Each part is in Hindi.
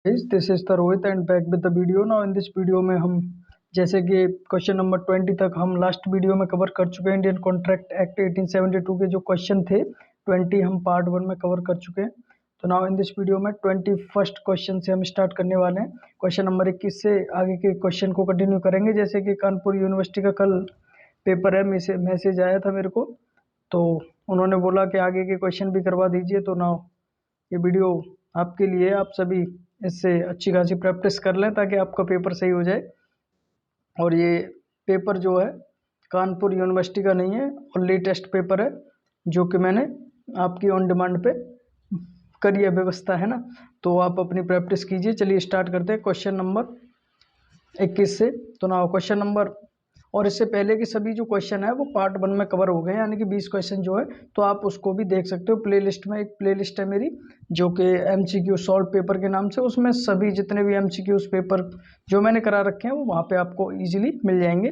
This is the Rohit and back with the video. Now in this video में हम जैसे कि क्वेश्चन नंबर 20 तक हम लास्ट वीडियो में कवर कर चुके हैं। इंडियन कॉन्ट्रैक्ट एक्ट 1872 के जो क्वेश्चन थे 20 हम पार्ट 1 में कवर कर चुके हैं। तो नाउ इन दिस वीडियो में 21st क्वेश्चन से हम स्टार्ट करने वाले हैं। क्वेश्चन नंबर 21 से आगे के क्वेश्चन को कंटिन्यू करेंगे। जैसे कि कानपुर यूनिवर्सिटी का कल पेपर है, मैसेज आया था मेरे को, तो उन्होंने बोला कि आगे के क्वेश्चन भी करवा दीजिए। तो नाउ ये वीडियो आपके लिए, आप सभी इससे अच्छी खासी प्रैक्टिस कर लें ताकि आपका पेपर सही हो जाए। और ये पेपर जो है कानपुर यूनिवर्सिटी का नहीं है और लेटेस्ट पेपर है जो कि मैंने आपकी ऑन डिमांड पे करी है, व्यवस्था है ना। तो आप अपनी प्रैक्टिस कीजिए। चलिए स्टार्ट करते हैं क्वेश्चन नंबर 21 से। तो ना क्वेश्चन नंबर, और इससे पहले के सभी जो क्वेश्चन है वो पार्ट 1 में कवर हो गए हैं, यानी कि 20 क्वेश्चन जो है, तो आप उसको भी देख सकते हो प्लेलिस्ट में। एक प्लेलिस्ट है मेरी जो कि MCQ सॉल्व पेपर के नाम से, उसमें सभी जितने भी MCQ पेपर जो मैंने करा रखे हैं वो वहाँ पे आपको ईजिली मिल जाएंगे।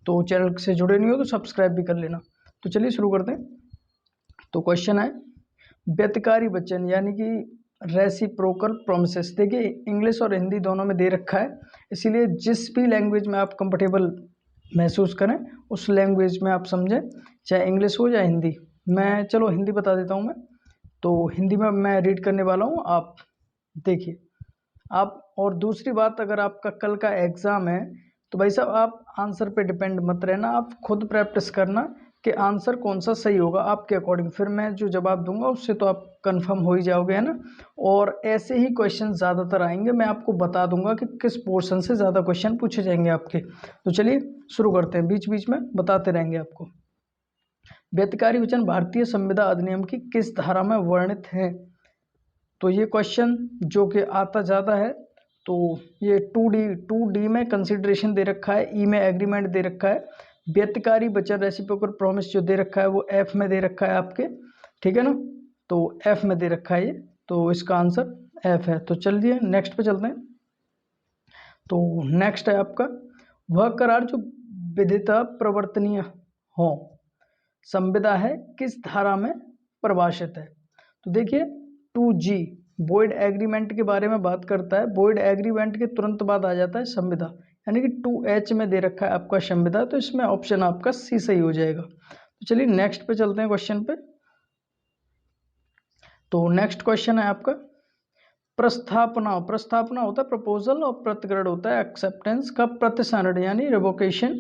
तो चैनल से जुड़े नहीं हो तो सब्सक्राइब भी कर लेना। तो चलिए शुरू करते हैं। तो क्वेश्चन है व्यतिकारी वचन यानी कि रेसिप्रोकल प्रोमिसेस। देखिए इंग्लिश और हिंदी दोनों में दे रखा है, इसीलिए जिस भी लैंग्वेज में आप कंफर्टेबल महसूस करें उस लैंग्वेज में आप समझें, चाहे इंग्लिश हो या हिंदी। मैं चलो हिंदी बता देता हूँ मैं। तो हिंदी में मैं रीड करने वाला हूँ, आप देखिए। आप, और दूसरी बात, अगर आपका कल का एग्ज़ाम है तो भाई साहब आप आंसर पे डिपेंड मत रहना, आप खुद प्रैक्टिस करना कि आंसर कौन सा सही होगा आपके अकॉर्डिंग। फिर मैं जो जवाब दूंगा उससे तो आप कंफर्म हो ही जाओगे, है ना। और ऐसे ही क्वेश्चन ज़्यादातर आएंगे, मैं आपको बता दूंगा कि किस पोर्शन से ज़्यादा क्वेश्चन पूछे जाएंगे आपके। तो चलिए शुरू करते हैं, बीच बीच में बताते रहेंगे आपको। व्यतिकारी वचन भारतीय संविदा अधिनियम की किस धारा में वर्णित है? तो ये क्वेश्चन जो कि आता ज़्यादा है, तो ये 2D में कंसिडरेशन दे रखा है, ई में एग्रीमेंट दे रखा है। व्यतिकारी वचन रेसिप्रोकल प्रॉमिस जो दे रखा है वो F में दे रखा है आपके, ठीक है ना। तो F में दे रखा है ये, तो इसका आंसर F है। तो चलिए नेक्स्ट पे चलते हैं। तो नेक्स्ट है आपका, वह करार जो विधिता प्रवर्तनीय हो संविदा है किस धारा में परिभाषित है? तो देखिए 2G वॉइड एग्रीमेंट के बारे में बात करता है। वॉइड एग्रीमेंट के तुरंत बाद आ जाता है संविदा, यानी कि 2H में दे रखा है आपका संविदा, तो इसमें ऑप्शन आपका C सही हो जाएगा। तो चलिए नेक्स्ट पे चलते हैं क्वेश्चन पे। तो नेक्स्ट क्वेश्चन है आपका प्रस्तावना। प्रस्तावना होता है प्रपोजल और प्रतिग्रहण होता है एक्सेप्टेंस का प्रतिसंहरण यानी रिवोकेशन,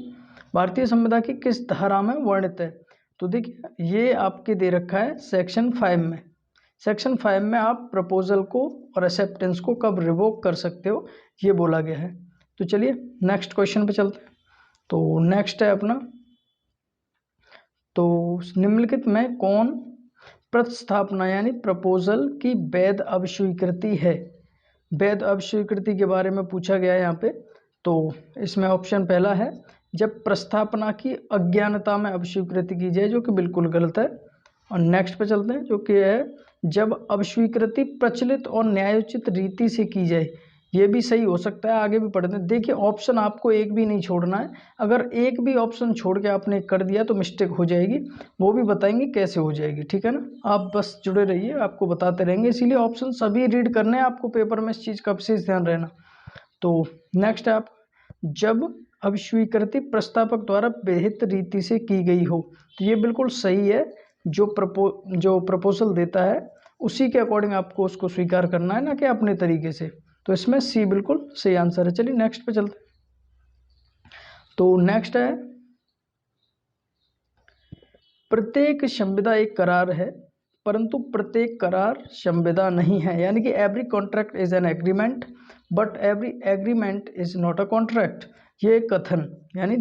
भारतीय संविदा की किस धारा में वर्णित है? तो देखिए ये आपके दे रखा है सेक्शन 5 में। सेक्शन 5 में आप प्रपोजल को और एक्सेप्टेंस को कब रिवोक कर सकते हो ये बोला गया है। तो चलिए नेक्स्ट क्वेश्चन पे चलते हैं। तो नेक्स्ट है अपना, तो निम्नलिखित में कौन प्रस्तावना यानी प्रपोजल की वैध अभिस्वीकृति है? वैध अभिस्वीकृति के बारे में पूछा गया है यहाँ पे। तो इसमें ऑप्शन पहला है जब प्रस्तावना की अज्ञानता में अभिस्वीकृति की जाए, जो कि बिल्कुल गलत है। और नेक्स्ट पे चलते हैं जो कि है जब अभिस्वीकृति प्रचलित और न्यायोचित रीति से की जाए, ये भी सही हो सकता है। आगे भी पढ़ते हैं। देखिए ऑप्शन आपको एक भी नहीं छोड़ना है, अगर एक भी ऑप्शन छोड़ के आपने कर दिया तो मिस्टेक हो जाएगी, वो भी बताएंगे कैसे हो जाएगी, ठीक है ना। आप बस जुड़े रहिए, आपको बताते रहेंगे, इसीलिए ऑप्शन सभी रीड करने हैं आपको पेपर में, इस चीज़ का विशेष ध्यान रहना। तो नेक्स्ट है आप, जब अभिस्वीकृति प्रस्तावक द्वारा विहित रीति से की गई हो, तो ये बिल्कुल सही है। जो प्रपोजल देता है उसी के अकॉर्डिंग आपको उसको स्वीकार करना है, ना कि अपने तरीके से। तो इसमें C बिल्कुल सही आंसर है। चलिए नेक्स्ट पे चलते हैं। तो नेक्स्ट है प्रत्येक संविदा एक करार है परंतु प्रत्येक करार संविदा नहीं है, यानी कि every contract is an agreement but every agreement is not a contract. ये कथन यानी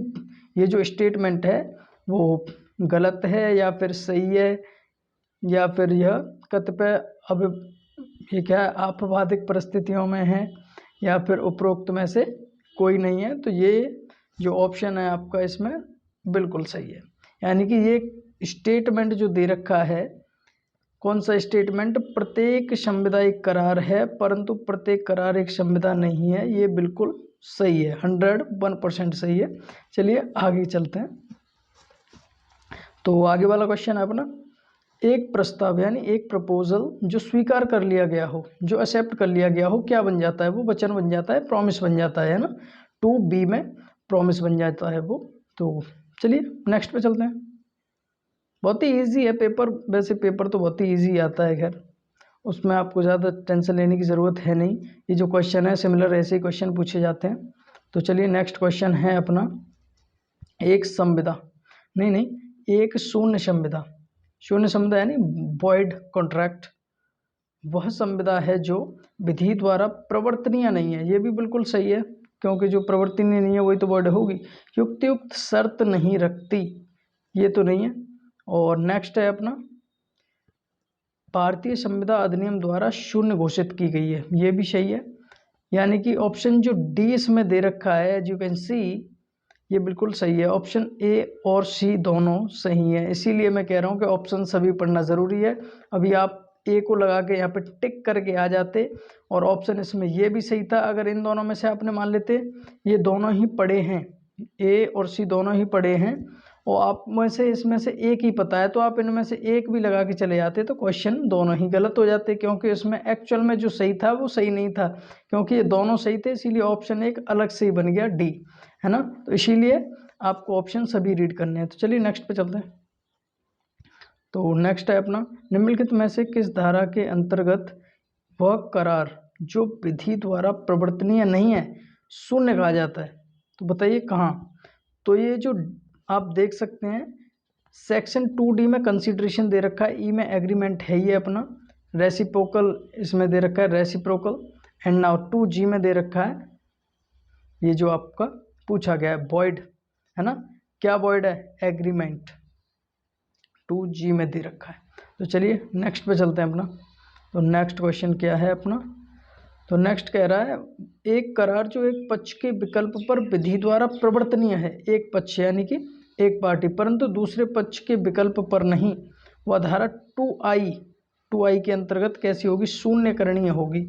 ये जो स्टेटमेंट है वो गलत है या फिर सही है, या फिर यह कतिपय अब ये क्या है आपवादिक परिस्थितियों में है, या फिर उपरोक्त में से कोई नहीं है। तो ये जो ऑप्शन है आपका इसमें बिल्कुल सही है, यानी कि ये स्टेटमेंट जो दे रखा है, कौन सा स्टेटमेंट, प्रत्येक संविदा एक करार है परंतु प्रत्येक करार एक संविदा नहीं है, ये बिल्कुल सही है, 101% सही है। चलिए आगे चलते हैं। तो आगे वाला क्वेश्चन है अपना, एक प्रस्ताव यानी एक प्रपोजल जो स्वीकार कर लिया गया हो, जो एक्सेप्ट कर लिया गया हो, क्या बन जाता है वो? वचन बन जाता है, प्रॉमिस बन जाता है ना। टू बी में प्रॉमिस बन जाता है वो। तो चलिए नेक्स्ट पे चलते हैं। बहुत ही ईजी है पेपर, वैसे पेपर तो बहुत ही ईजी आता है, खैर उसमें आपको ज़्यादा टेंशन लेने की ज़रूरत है नहीं। ये जो क्वेश्चन है सिमिलर ऐसे ही क्वेश्चन पूछे जाते हैं। तो चलिए नेक्स्ट क्वेश्चन है अपना, एक संविदा नहीं, एक शून्य संविदा। शून्य संविदा यानी वॉइड कॉन्ट्रैक्ट वह संविदा है जो विधि द्वारा प्रवर्तनीय नहीं है। ये भी बिल्कुल सही है, क्योंकि जो प्रवर्तनीय नहीं है वही तो वॉइड होगी। युक्तियुक्त शर्त नहीं रखती, ये तो नहीं है। और नेक्स्ट है अपना, भारतीय संविदा अधिनियम द्वारा शून्य घोषित की गई है, ये भी सही है। यानी कि ऑप्शन जो डी इसमें दे रखा है, एज यू कैन सी, ये बिल्कुल सही है। ऑप्शन ए और सी दोनों सही है, इसीलिए मैं कह रहा हूँ कि ऑप्शन सभी पढ़ना ज़रूरी है। अभी आप ए को लगा के यहाँ पे टिक करके आ जाते और ऑप्शन इसमें ये भी सही था। अगर इन दोनों में से आपने मान लेते ये दोनों ही पढ़े हैं, ए और सी दोनों ही पढ़े हैं, और आप में से इसमें से एक ही पता है, तो आप इनमें से एक भी लगा के चले जाते तो क्वेश्चन दोनों ही गलत हो जाते, क्योंकि इसमें एक्चुअल में जो सही था वो सही नहीं था। क्योंकि ये दोनों सही थे, इसीलिए ऑप्शन एक अलग से ही बन गया डी, है ना। तो इसीलिए आपको ऑप्शन सभी रीड करने हैं। तो चलिए नेक्स्ट पे चलते हैं। तो नेक्स्ट है अपना, निम्नलिखित में से किस धारा के अंतर्गत वह करार जो विधि द्वारा प्रवर्तनीय नहीं है शून्य कहा जाता है? तो बताइए कहाँ। तो ये जो आप देख सकते हैं सेक्शन 2D में कंसीडरेशन दे रखा है, ई में एग्रीमेंट है ये अपना, रेसिप्रोकल इसमें दे रखा है रेसिप्रोकल, एंड नाउ 2G में दे रखा है ये जो आपका पूछा गया है वॉइड, है ना। क्या वॉइड है? एग्रीमेंट, 2G में दे रखा है। तो चलिए नेक्स्ट पे चलते हैं अपना। तो नेक्स्ट क्वेश्चन क्या है अपना, तो नेक्स्ट कह रहा है एक करार जो एक पक्ष के विकल्प पर विधि द्वारा प्रवर्तनीय है, एक पक्ष यानी कि एक पार्टी, परंतु दूसरे पक्ष के विकल्प पर नहीं, वह धारा 2I के अंतर्गत कैसी होगी? शून्यकरणीय होगी।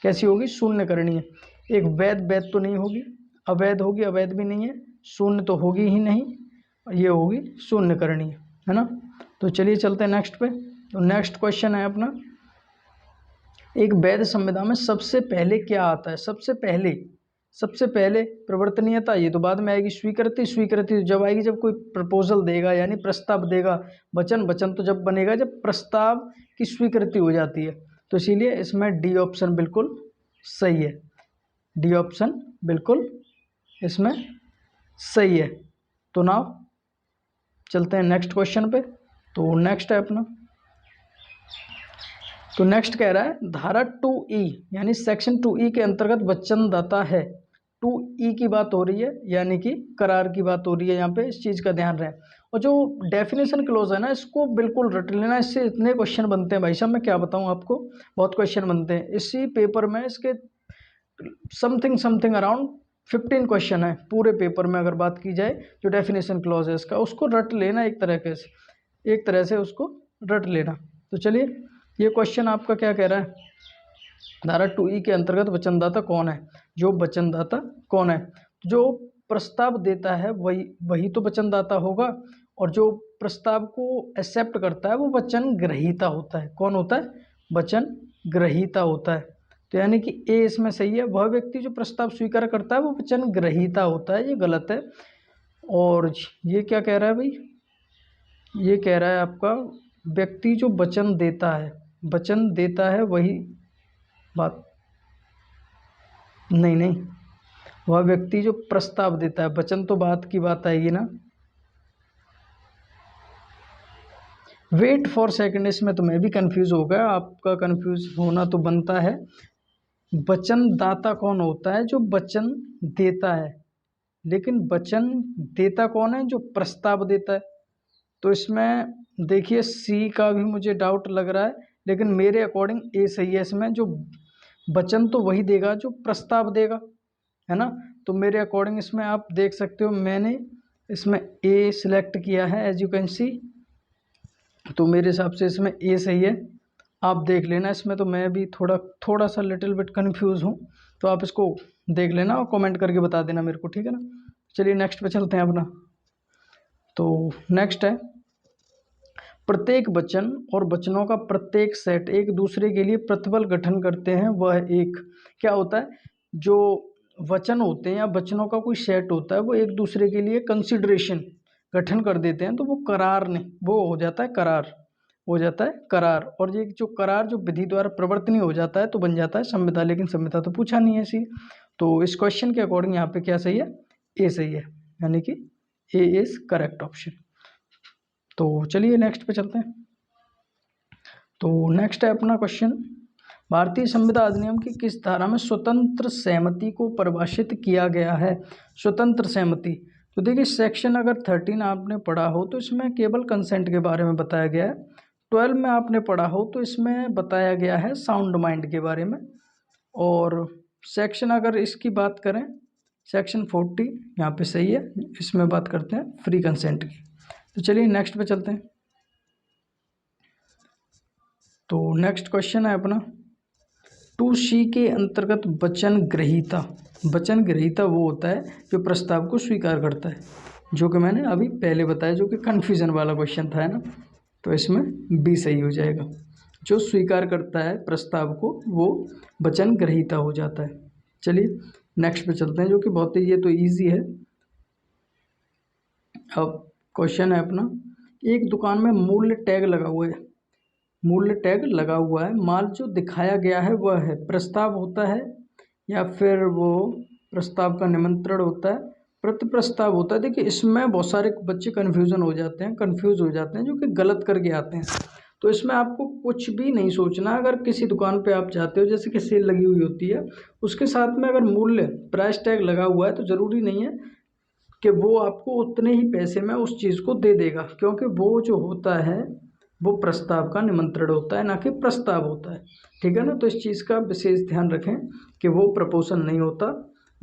कैसी होगी? शून्यकरणीय। एक वैध तो नहीं होगी, अवैध होगी, अवैध भी नहीं है, शून्य तो होगी ही नहीं, ये होगी शून्यकरणीय, है ना। तो चलिए चलते हैं नेक्स्ट पे। तो नेक्स्ट क्वेश्चन है अपना, एक वैध संविदा में सबसे पहले क्या आता है? सबसे पहले प्रवर्तनीयता, ये तो बाद में आएगी। स्वीकृति जब आएगी जब कोई प्रपोजल देगा यानी प्रस्ताव देगा। वचन तो जब बनेगा जब प्रस्ताव की स्वीकृति हो जाती है। तो इसीलिए इसमें डी ऑप्शन बिल्कुल सही है, डी ऑप्शन बिल्कुल इसमें सही है। तो नाउ चलते हैं नेक्स्ट क्वेश्चन पे। तो नेक्स्ट है अपना, तो नेक्स्ट कह रहा है धारा 2E यानी सेक्शन 2E के अंतर्गत वचनदाता है। 2E की बात हो रही है, यानी कि करार की बात हो रही है, यहाँ पे इस चीज़ का ध्यान रहे। और जो डेफिनेशन क्लोज है ना, इसको बिल्कुल रट लेना, इससे इतने क्वेश्चन बनते हैं भाई साहब, मैं क्या बताऊँ आपको, बहुत क्वेश्चन बनते हैं इसी पेपर में। इसके समथिंग अराउंड 15 क्वेश्चन है पूरे पेपर में, अगर बात की जाए जो डेफिनेशन क्लॉज है इसका, उसको रट लेना एक तरह से उसको रट लेना। तो चलिए ये क्वेश्चन आपका क्या कह रहा है, धारा 2E के अंतर्गत वचनदाता कौन है? जो वचनदाता कौन है? जो प्रस्ताव देता है वही तो वचनदाता होगा, और जो प्रस्ताव को एक्सेप्ट करता है वो वचन ग्रहीता होता है। कौन होता है? वचन ग्रहीता होता है। तो यानी कि ए इसमें सही है, वह व्यक्ति जो प्रस्ताव स्वीकार करता है वो वचन ग्रहीता होता है, ये गलत है। और ये क्या कह रहा है भाई, ये कह रहा है आपका व्यक्ति जो वचन देता है वही बात नहीं, वह व्यक्ति जो प्रस्ताव देता है, वचन तो बात की बात आएगी ना। वेट फॉर सेकंड, इसमें तो मैं भी कंफ्यूज हो गया, आपका कंफ्यूज होना तो बनता है। वचनदाता कौन होता है? जो वचन देता है, लेकिन वचन देता कौन है? जो प्रस्ताव देता है। तो इसमें देखिए सी का भी मुझे डाउट लग रहा है, लेकिन मेरे अकॉर्डिंग ए सही है। इसमें जो वचन तो वही देगा जो प्रस्ताव देगा, है ना। तो मेरे अकॉर्डिंग इसमें आप देख सकते हो मैंने इसमें ए सिलेक्ट किया है, एज यू कैन सी। तो मेरे हिसाब से इसमें ए सही है, आप देख लेना। इसमें तो मैं भी थोड़ा सा लिटिल बिट कन्फ्यूज़ हूँ, तो आप इसको देख लेना और कमेंट करके बता देना मेरे को, ठीक है ना। चलिए नेक्स्ट पे चलते हैं अपना। तो नेक्स्ट है प्रत्येक वचन और वचनों का प्रत्येक सेट एक दूसरे के लिए प्रतिबल गठन करते हैं, वह एक क्या होता है, जो वचन होते हैं या वचनों का कोई सेट होता है वो एक दूसरे के लिए कंसिडरेशन गठन कर देते हैं, तो वो करार नहीं, वो हो जाता है करार, हो जाता है करार। और ये जो करार जो विधि द्वारा प्रवर्तनीय हो जाता है तो बन जाता है संविदा, लेकिन संविदा तो पूछा नहीं है ऐसी। तो इस क्वेश्चन के अकॉर्डिंग यहाँ पे क्या सही है, ए सही है, यानी कि ए इज करेक्ट ऑप्शन। तो चलिए नेक्स्ट पे चलते हैं। तो नेक्स्ट है अपना क्वेश्चन, भारतीय संविदा अधिनियम की किस धारा में स्वतंत्र सहमति को परिभाषित किया गया है। स्वतंत्र सहमति, तो देखिए सेक्शन अगर 13 आपने पढ़ा हो तो इसमें केवल कंसेंट के बारे में बताया गया है। 12 में आपने पढ़ा हो तो इसमें बताया गया है साउंड माइंड के बारे में। और सेक्शन अगर इसकी बात करें, सेक्शन 40 यहाँ पे सही है, इसमें बात करते हैं फ्री कंसेंट की। तो चलिए नेक्स्ट पे चलते हैं। तो नेक्स्ट क्वेश्चन है अपना 2C के अंतर्गत वचन ग्रहीता। वचन ग्रहीता वो होता है जो प्रस्ताव को स्वीकार करता है, जो कि मैंने अभी पहले बताया, जो कि कन्फ्यूजन वाला क्वेश्चन था, है ना। तो इसमें बी सही हो जाएगा, जो स्वीकार करता है प्रस्ताव को वो वचन ग्रहीता हो जाता है। चलिए नेक्स्ट पे चलते हैं, जो कि बहुत ही, ये तो ईजी है। अब क्वेश्चन है अपना, एक दुकान में मूल्य टैग लगा हुआ है, मूल्य टैग लगा हुआ है, माल जो दिखाया गया है वह है, प्रस्ताव होता है या फिर वो प्रस्ताव का निमंत्रण होता है, प्रति प्रस्ताव होता है। देखिए इसमें बहुत सारे बच्चे कन्फ्यूज़न हो जाते हैं, कंफ्यूज हो जाते हैं, जो कि गलत करके आते हैं। तो इसमें आपको कुछ भी नहीं सोचना। अगर किसी दुकान पे आप जाते हो, जैसे कि सेल लगी हुई होती है, उसके साथ में अगर मूल्य प्राइस टैग लगा हुआ है तो ज़रूरी नहीं है कि वो आपको उतने ही पैसे में उस चीज़ को दे देगा, क्योंकि वो जो होता है वो प्रस्ताव का निमंत्रण होता है, ना कि प्रस्ताव होता है। ठीक है ना। तो इस चीज़ का विशेष ध्यान रखें कि वो प्रपोजल नहीं होता,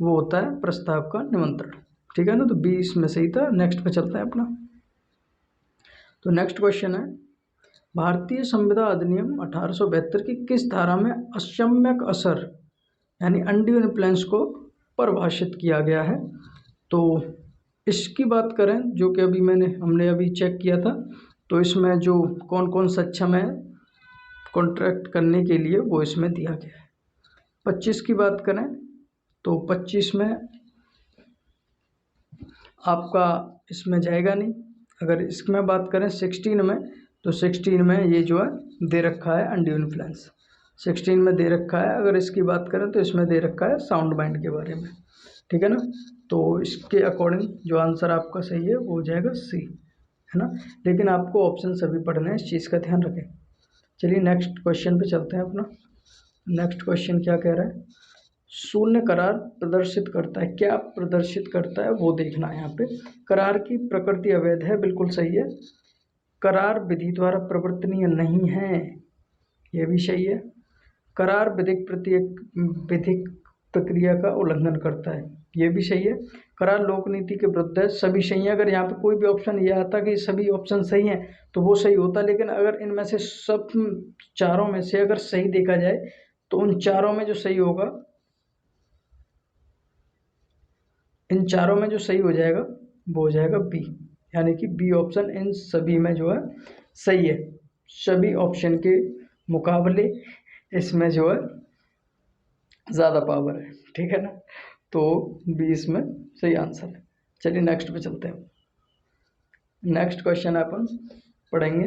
वो होता है प्रस्ताव का निमंत्रण। ठीक है ना। तो 20 में सही था। नेक्स्ट पे चलते हैं अपना। तो नेक्स्ट क्वेश्चन है, भारतीय संविदा अधिनियम 1872 की किस धारा में असम्यक असर यानी अनड्यू इन्फ्लुएंस को परिभाषित किया गया है। तो इसकी बात करें, जो कि अभी हमने अभी चेक किया था, तो इसमें जो कौन कौन सक्षम है कॉन्ट्रैक्ट करने के लिए वो इसमें दिया गया है। 25 की बात करें तो 25 में आपका इसमें जाएगा नहीं। अगर इसमें बात करें 16 में, तो 16 में ये जो है दे रखा है अनड्यू इन्फ्लुएंस, 16 में दे रखा है। अगर इसकी बात करें तो इसमें दे रखा है साउंड माइंड के बारे में। ठीक है ना। तो इसके अकॉर्डिंग जो आंसर आपका सही है वो हो जाएगा सी, है ना। लेकिन आपको ऑप्शन सभी पढ़ने हैं, इस चीज़ का ध्यान रखें। चलिए नेक्स्ट क्वेश्चन पे चलते हैं अपना। नेक्स्ट क्वेश्चन क्या कह रहा है, शून्य करार प्रदर्शित करता है, क्या प्रदर्शित करता है वो देखना है यहाँ पे। करार की प्रकृति अवैध है, बिल्कुल सही है। करार विधि द्वारा प्रवर्तनीय नहीं है, ये भी सही है। करार विधिक प्रक्रिया का उल्लंघन करता है, ये भी सही है। करार लोक नीति के विरुद्ध है, सभी सही है। अगर यहाँ पे कोई भी ऑप्शन ये आता कि सभी ऑप्शन सही हैं तो वो सही होता, लेकिन अगर इनमें से सब चारों में से अगर सही देखा जाए तो उन चारों में जो सही होगा, इन चारों में जो सही हो जाएगा वो हो जाएगा बी, यानी कि बी ऑप्शन इन सभी में जो है सही है। सभी ऑप्शन के मुकाबले इसमें जो है ज़्यादा पावर है। ठीक है ना। तो 20 में सही आंसर है। चलिए नेक्स्ट पे चलते हैं। नेक्स्ट क्वेश्चन अपन पढ़ेंगे।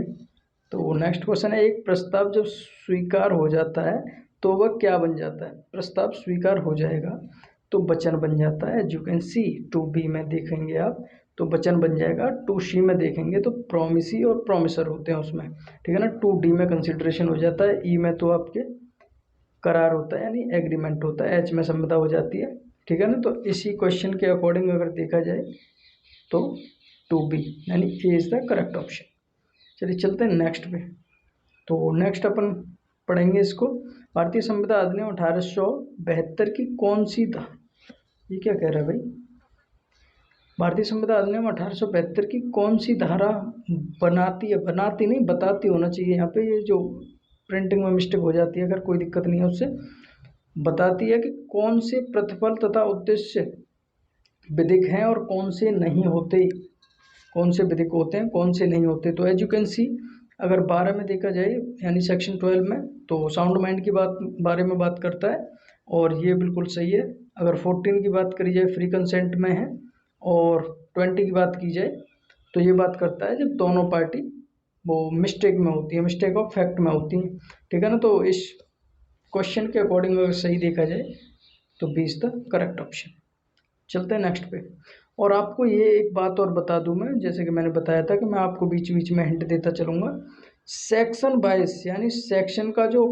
तो नेक्स्ट क्वेश्चन है, एक प्रस्ताव जब स्वीकार हो जाता है तो वह क्या बन जाता है। प्रस्ताव स्वीकार हो जाएगा तो वचन बन जाता है, यू कैन सी। 2B में देखेंगे आप तो वचन बन जाएगा, 2C में देखेंगे तो प्रोमिसी और प्रोमिसर होते हैं उसमें। ठीक है ना। 2D में कंसिडरेशन हो जाता है, ई में तो आपके करार होता है यानी एग्रीमेंट होता है, एच में संविदा हो जाती है। ठीक है ना। तो इसी क्वेश्चन के अकॉर्डिंग अगर देखा जाए तो 2B यानी A is the correct option. चलिए चलते हैं नेक्स्ट पे। तो नेक्स्ट अपन पढ़ेंगे इसको, भारतीय संविदा अधिनियम 1872 की कौन सी ये क्या कह रहा है भाई, भारतीय संविदा अधिनियम 1872 की कौन सी धारा बनाती है, बनाती नहीं बताती होना चाहिए यहाँ पे, ये जो प्रिंटिंग में मिस्टेक हो जाती है, अगर कोई दिक्कत नहीं है उससे, बताती है कि कौन से प्रतिफल तथा उद्देश्य विधिक हैं और कौन से नहीं होते, कौन से विधिक होते हैं कौन से नहीं होते। तो एज यू कैन सी अगर 12 में देखा जाए यानी सेक्शन 12 में, तो साउंड माइंड की बारे में बात करता है और ये बिल्कुल सही है। अगर 14 की बात करी जाए फ्री कंसेंट में है, और 20 की बात की जाए तो ये बात करता है जब दोनों पार्टी वो मिस्टेक में होती है, मिस्टेक ऑफ फैक्ट में होती है, ठीक है ना। तो इस क्वेश्चन के अकॉर्डिंग अगर सही देखा जाए तो B is the correct option. चलते हैं नेक्स्ट पे। और आपको ये एक बात और बता दूं मैं, जैसे कि मैंने बताया था कि मैं आपको बीच बीच में हिंट देता चलूँगा। सेक्शन वाइज यानी सेक्शन का जो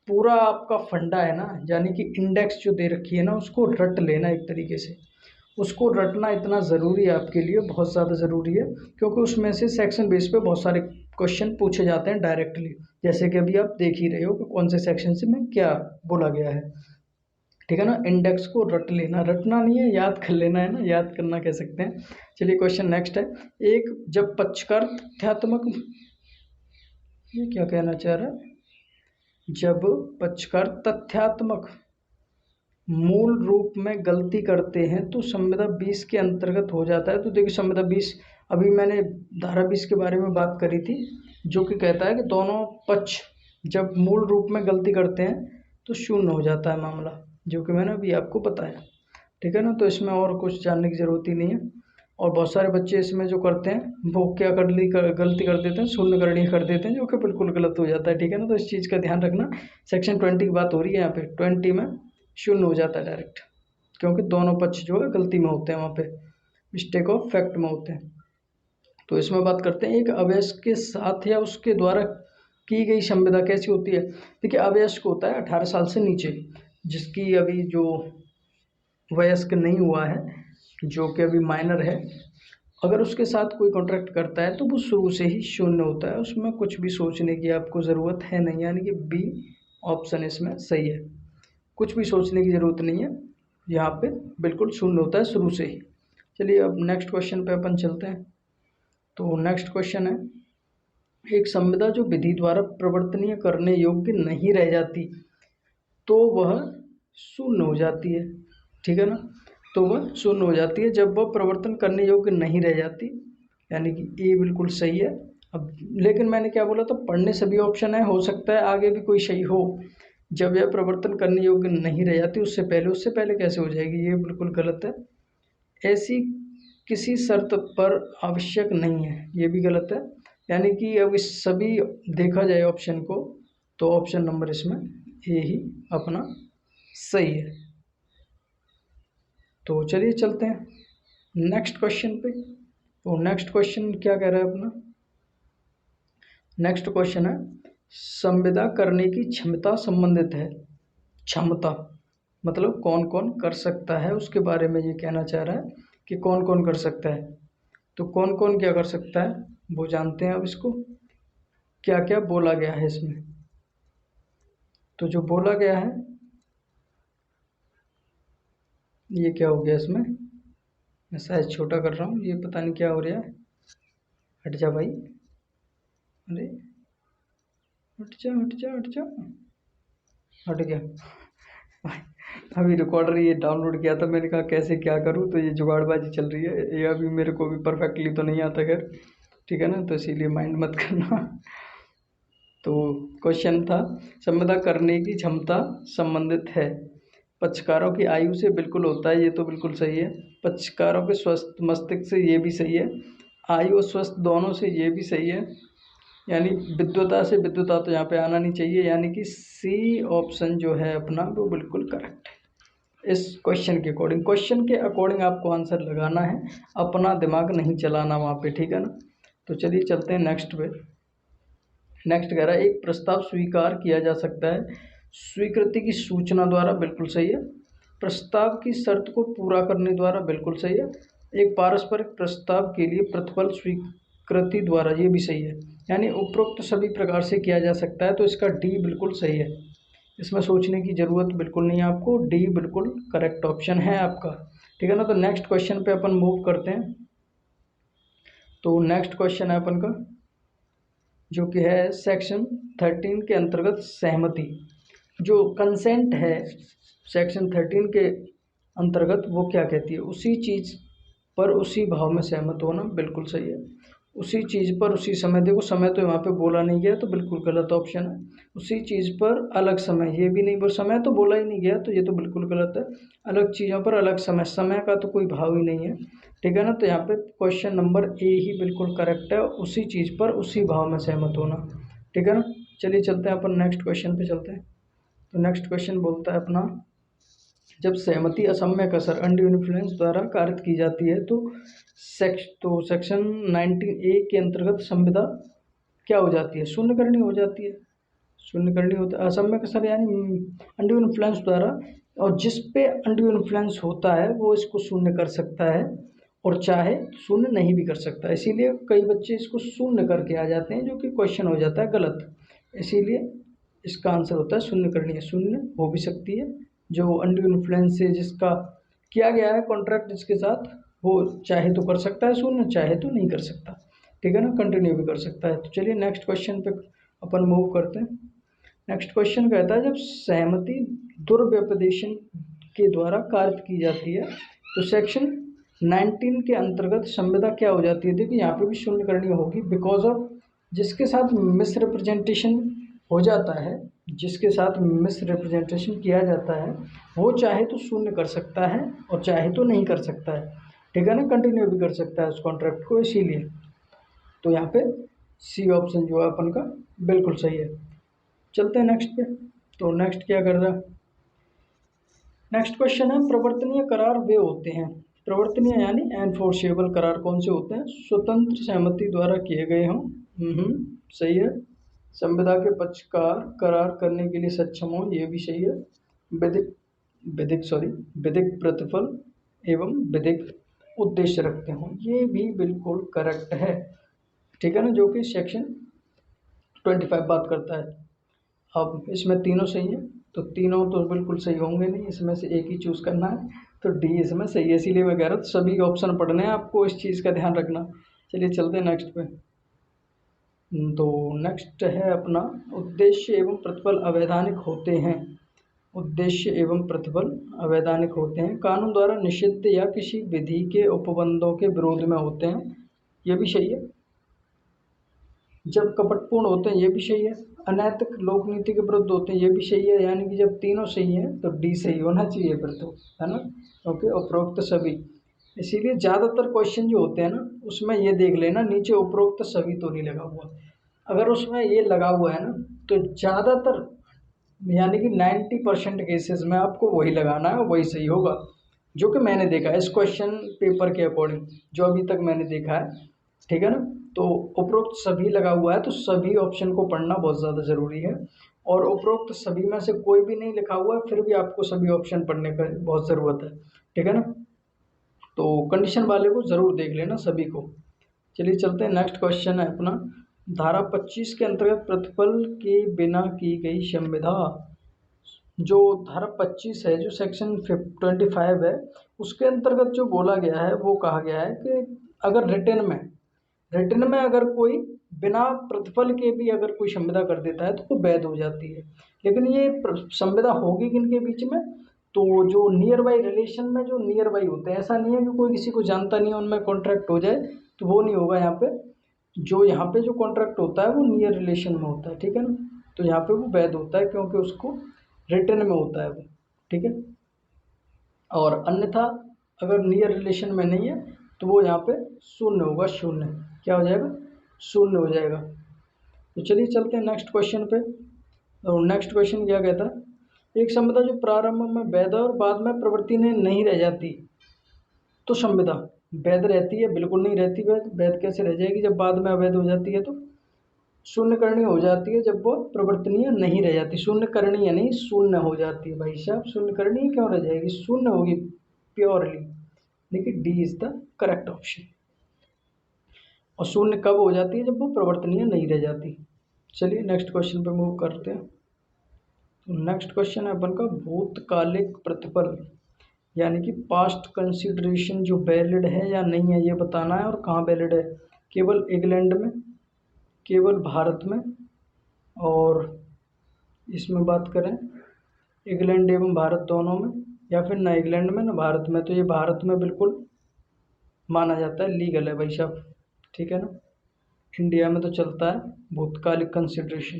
पूरा आपका फंडा है ना, यानी कि इंडेक्स जो दे रखी है ना, उसको रट लेना एक तरीके से। उसको रटना इतना ज़रूरी है आपके लिए, बहुत ज़्यादा ज़रूरी है, क्योंकि उसमें से सेक्शन बेस पे बहुत सारे क्वेश्चन पूछे जाते हैं डायरेक्टली। जैसे कि अभी आप देख ही रहे हो कि कौन से सेक्शन से में क्या बोला गया है, ठीक है ना। इंडेक्स को रट लेना, रटना नहीं है, याद कर लेना है ना, याद करना कह सकते हैं। चलिए क्वेश्चन नेक्स्ट है। एक जब पक्षकार तथ्यात्मक, ये क्या कहना चाह रहा है, जब पक्षकार तथ्यात्मक मूल रूप में गलती करते हैं तो संविदा 20 के अंतर्गत हो जाता है। तो देखिए संविदा 20, अभी मैंने धारा 20 के बारे में बात करी थी, जो कि कहता है कि दोनों पक्ष जब मूल रूप में गलती करते हैं तो शून्य हो जाता है मामला, जो कि मैंने अभी आपको बताया, ठीक है ना। तो इसमें और कुछ जानने की ज़रूरत ही नहीं है। और बहुत सारे बच्चे इसमें जो करते हैं वो क्या गलती कर देते हैं, शून्यकरणीय कर देते हैं, जो कि बिल्कुल गलत हो जाता है, ठीक है ना। तो इस चीज़ का ध्यान रखना। सेक्शन 20 की बात हो रही है यहाँ पे, 20 में शून्य हो जाता है डायरेक्ट, क्योंकि दोनों पक्ष जो है गलती में होते हैं, वहाँ पे मिस्टेक ऑफ फैक्ट में होते हैं। तो इसमें बात करते हैं एक अवयस्क के साथ या उसके द्वारा की गई संविदा कैसी होती है। देखिए अवयस्क होता है 18 साल से नीचे, जिसकी अभी जो वयस्क नहीं हुआ है, जो कि अभी माइनर है, अगर उसके साथ कोई कॉन्ट्रैक्ट करता है तो वो शुरू से ही शून्य होता है, उसमें कुछ भी सोचने की आपको ज़रूरत है नहीं, यानी कि बी ऑप्शन इसमें सही है। कुछ भी सोचने की ज़रूरत नहीं है, यहाँ पे बिल्कुल शून्य होता है शुरू से ही। चलिए अब नेक्स्ट क्वेश्चन पे अपन चलते हैं। तो नेक्स्ट क्वेश्चन है, एक संविदा जो विधि द्वारा प्रवर्तनीय करने योग्य नहीं रह जाती तो वह शून्य हो जाती है, ठीक है ना। तो वह शून्य हो जाती है जब वह प्रवर्तन करने योग्य नहीं रह जाती, यानी कि ए बिल्कुल सही है। अब लेकिन मैंने क्या बोला था, पढ़ने सभी ऑप्शन है, हो सकता है आगे भी कोई सही हो। जब यह प्रवर्तन करने योग्य नहीं रह जाती उससे पहले कैसे हो जाएगी, ये बिल्कुल गलत है। ऐसी किसी शर्त पर आवश्यक नहीं है, ये भी गलत है। यानी कि अब इस सभी देखा जाए ऑप्शन को, तो ऑप्शन नंबर इसमें ए ही अपना सही है। तो चलिए चलते हैं नेक्स्ट क्वेश्चन पे। तो नेक्स्ट क्वेश्चन क्या कह रहा है अपना, नेक्स्ट क्वेश्चन है संविदा करने की क्षमता संबंधित है। क्षमता मतलब कौन कौन कर सकता है, उसके बारे में ये कहना चाह रहा है कि कौन कौन कर सकता है। तो कौन कौन क्या कर सकता है वो जानते हैं। अब इसको क्या क्या बोला गया है इसमें, तो जो बोला गया है ये क्या हो गया इसमें, मैं साइज छोटा कर रहा हूँ, ये पता नहीं क्या हो रहा है। हट जा भाई, अरे हट जा हट जा हट जा, हट गया। अभी रिकॉर्डर ये डाउनलोड किया था, मैंने कहा कैसे क्या करूँ, तो ये जुगाड़बाजी चल रही है, ये अभी मेरे को भी परफेक्टली तो नहीं आता खैर, ठीक है ना, तो इसीलिए माइंड मत करना। तो क्वेश्चन था संविदा करने की क्षमता संबंधित है पक्षकारों की आयु से, बिल्कुल होता है, ये तो बिल्कुल सही है। पक्षकारों के स्वस्थ मस्तिष्क से, ये भी सही है। आयु और स्वस्थ दोनों से, ये भी सही है। यानी विद्वता से, विद्वता तो यहाँ पे आना नहीं चाहिए, यानी कि सी ऑप्शन जो है अपना वो बिल्कुल करेक्ट है इस क्वेश्चन के अकॉर्डिंग। क्वेश्चन के अकॉर्डिंग आपको आंसर लगाना है, अपना दिमाग नहीं चलाना वहाँ पे, ठीक है ना। तो चलिए चलते हैं नेक्स्ट पे। नेक्स्ट कह रहा है एक प्रस्ताव स्वीकार किया जा सकता है स्वीकृति की सूचना द्वारा, बिल्कुल सही है। प्रस्ताव की शर्त को पूरा करने द्वारा, बिल्कुल सही है। एक पारस्परिक प्रस्ताव के लिए प्रतिफल स्वीकृति द्वारा, ये भी सही है। यानी उपरोक्त सभी प्रकार से किया जा सकता है, तो इसका डी बिल्कुल सही है, इसमें सोचने की ज़रूरत बिल्कुल नहीं है आपको, डी बिल्कुल करेक्ट ऑप्शन है आपका, ठीक है ना। तो नेक्स्ट क्वेश्चन पे अपन मूव करते हैं। तो नेक्स्ट क्वेश्चन है अपन का, जो कि है सेक्शन 13 के अंतर्गत सहमति। जो कंसेंट है सेक्शन 13 के अंतर्गत, वो क्या कहती है, उसी चीज़ पर उसी भाव में सहमत होना, बिल्कुल सही है। उसी चीज़ पर उसी समय, देखो समय तो यहाँ पे बोला नहीं गया तो बिल्कुल गलत ऑप्शन है। उसी चीज़ पर अलग समय, ये भी नहीं, समय तो बोला ही नहीं गया तो ये तो बिल्कुल गलत है। अलग चीज़ों पर अलग समय, समय का तो कोई भाव ही नहीं है, ठीक है ना। तो यहाँ पे क्वेश्चन नंबर ए ही बिल्कुल करेक्ट है, उसी चीज़ पर उसी भाव में सहमत होना, ठीक है ना। चलिए चलते हैं अपन नेक्स्ट क्वेश्चन पे चलते हैं। तो नेक्स्ट क्वेश्चन बोलता है अपना, जब सहमति असम्यक असर अनड्यू इन्फ्लुएंस द्वारा कारित की जाती है तो सेक्शन 19A के अंतर्गत संविदा क्या हो जाती है? शून्यकरणीय हो जाती है। शून्यकरणीय होता है असम्यक असर यानी अनड्यू इन्फ्लुएंस द्वारा, और जिस पे अनड्यू इन्फ्लुएंस होता है वो इसको शून्य कर सकता है और चाहे शून्य नहीं भी कर सकता। इसीलिए कई बच्चे इसको शून्य करके आ जाते हैं, जो कि क्वेश्चन हो जाता है गलत। इसीलिए इसका आंसर होता है शून्यकरणीय। शून्य हो भी सकती है, जो अनड्यू इन्फ्लुएंस से जिसका किया गया है कॉन्ट्रैक्ट जिसके साथ, वो चाहे तो कर सकता है शून्य, चाहे तो नहीं कर सकता, ठीक है ना, कंटिन्यू भी कर सकता है। तो चलिए नेक्स्ट क्वेश्चन पे अपन मूव करते हैं। नेक्स्ट क्वेश्चन कहता है, जब सहमति दुर्व्यपदेशन के द्वारा कार्य की जाती है तो सेक्शन 19 के अंतर्गत संविदा क्या हो जाती है? देखिए यहाँ पे भी शून्यकरणीय होगी, बिकॉज ऑफ जिसके साथ मिसरिप्रेजेंटेशन हो जाता है, जिसके साथ मिसरिप्रेजेंटेशन किया जाता है, वो चाहे तो शून्य कर सकता है और चाहे तो नहीं कर सकता है, ठीक है ना, कंटिन्यू भी कर सकता है उस कॉन्ट्रैक्ट को। इसीलिए तो यहाँ पे सी ऑप्शन जो है अपन का बिल्कुल सही है। चलते हैं नेक्स्ट पे। तो नेक्स्ट क्या कर रहा है, नेक्स्ट क्वेश्चन है, प्रवर्तनीय करार वे होते हैं, प्रवर्तनीय यानी एनफोर्सेबल करार कौन से होते हैं? स्वतंत्र सहमति द्वारा किए गए हों, सही है। संविदा के पक्षकार करार करने के लिए सक्षम हो, ये भी सही है। विधिक प्रतिफल एवं विधिक उद्देश्य रखते हों, ये भी बिल्कुल करेक्ट है, ठीक है ना, जो कि सेक्शन 25 बात करता है। अब इसमें तीनों सही है, तो तीनों तो बिल्कुल सही होंगे नहीं, इसमें से एक ही चूज़ करना है, तो डी इसमें सही है। इसीलिए मैं कह रहा था सभी ऑप्शन पढ़ने हैं आपको, इस चीज़ का ध्यान रखना। चलिए चलते हैं नेक्स्ट पे। तो नेक्स्ट है अपना, उद्देश्य एवं प्रतिफल अवैधानिक होते हैं। उद्देश्य एवं प्रतिफल अवैधानिक होते हैं, कानून द्वारा निषिद्ध या किसी विधि के उपबंधों के विरोध में होते हैं, ये भी सही है। जब कपटपूर्ण होते हैं, ये भी सही है। अनैतिक लोक नीति के विरुद्ध होते हैं, ये भी सही है। यानी कि जब तीनों सही हैं तो डी सही होना चाहिए फिर तो, है ना, क्योंकि उपरोक्त सभी। इसीलिए ज़्यादातर क्वेश्चन जो होते हैं ना, उसमें ये देख लेना नीचे उपरोक्त सभी तो नहीं लगा हुआ। अगर उसमें ये लगा हुआ है ना, तो ज़्यादातर यानी कि 90% केसेस में आपको वही लगाना है, वही सही होगा, जो कि मैंने देखा है इस क्वेश्चन पेपर के अकॉर्डिंग, जो अभी तक मैंने देखा है, ठीक है ना। तो उपरोक्त सभी लगा हुआ है, तो सभी ऑप्शन को पढ़ना बहुत ज़्यादा ज़रूरी है। और उपरोक्त सभी में से कोई भी नहीं लिखा हुआ है, फिर भी आपको सभी ऑप्शन पढ़ने का बहुत ज़रूरत है, ठीक है ना। तो कंडीशन वाले को ज़रूर देख लेना सभी को। चलिए चलते हैं, नेक्स्ट क्वेश्चन है अपना, धारा 25 के अंतर्गत प्रतिफल के बिना की गई संविदा। जो धारा 25 है, जो सेक्शन 25 है, उसके अंतर्गत जो बोला गया है वो कहा गया है कि अगर रिटर्न में अगर कोई बिना प्रतिफल के भी अगर कोई संविदा कर देता है तो वो वैध हो जाती है। लेकिन ये संविदा होगी किनके बीच में? तो जो नियर बाई रिलेशन में जो नियर बाई होते हैं, ऐसा नहीं है कि कोई किसी को जानता नहीं है उनमें कॉन्ट्रैक्ट हो जाए, तो वो नहीं होगा यहाँ पे। जो यहाँ पे जो कॉन्ट्रैक्ट होता है वो नियर रिलेशन में होता है, ठीक है ना, तो यहाँ पे वो वैध होता है क्योंकि उसको रिटर्न में होता है वो, ठीक है। और अन्यथा अगर नियर रिलेशन में नहीं है तो वो यहाँ पे शून्य होगा, शून्य क्या हो जाएगा? शून्य हो जाएगा। तो चलिए चलते हैं नेक्स्ट क्वेश्चन पे। और नेक्स्ट क्वेश्चन क्या कहता है, एक संविदा जो प्रारंभ में वैध और बाद में प्रवृत्ति में नहीं रह जाती, तो संविदा वैध रहती है? बिल्कुल नहीं रहती वैध। वैध कैसे रह जाएगी जब बाद में अवैध हो जाती है? तो शून्यकरणीय हो जाती है जब वो प्रवर्तनीय नहीं रह जाती। शून्यकरणीय नहीं, शून्य हो जाती है भाई साहब। शून्यकरणीय क्यों रह जाएगी? शून्य होगी प्योरली। देखिए D is the correct option. और शून्य कब हो जाती है? जब वो प्रवर्तनीय नहीं रह जाती। चलिए नेक्स्ट क्वेश्चन पे मूव करते हैं। तो नेक्स्ट क्वेश्चन है अपन का, भूतकालिक प्रतिफल यानी कि पास्ट कंसिडरेशन जो वैलिड है या नहीं है ये बताना है। और कहाँ वैलिड है? केवल इंग्लैंड में, केवल भारत में, और इसमें बात करें इंग्लैंड एवं भारत दोनों में, या फिर ना इंग्लैंड में ना भारत में। तो ये भारत में बिल्कुल माना जाता है, लीगल है भाई साहब, ठीक है ना। इंडिया में तो चलता है भूतकालिक कंसिडरेशन,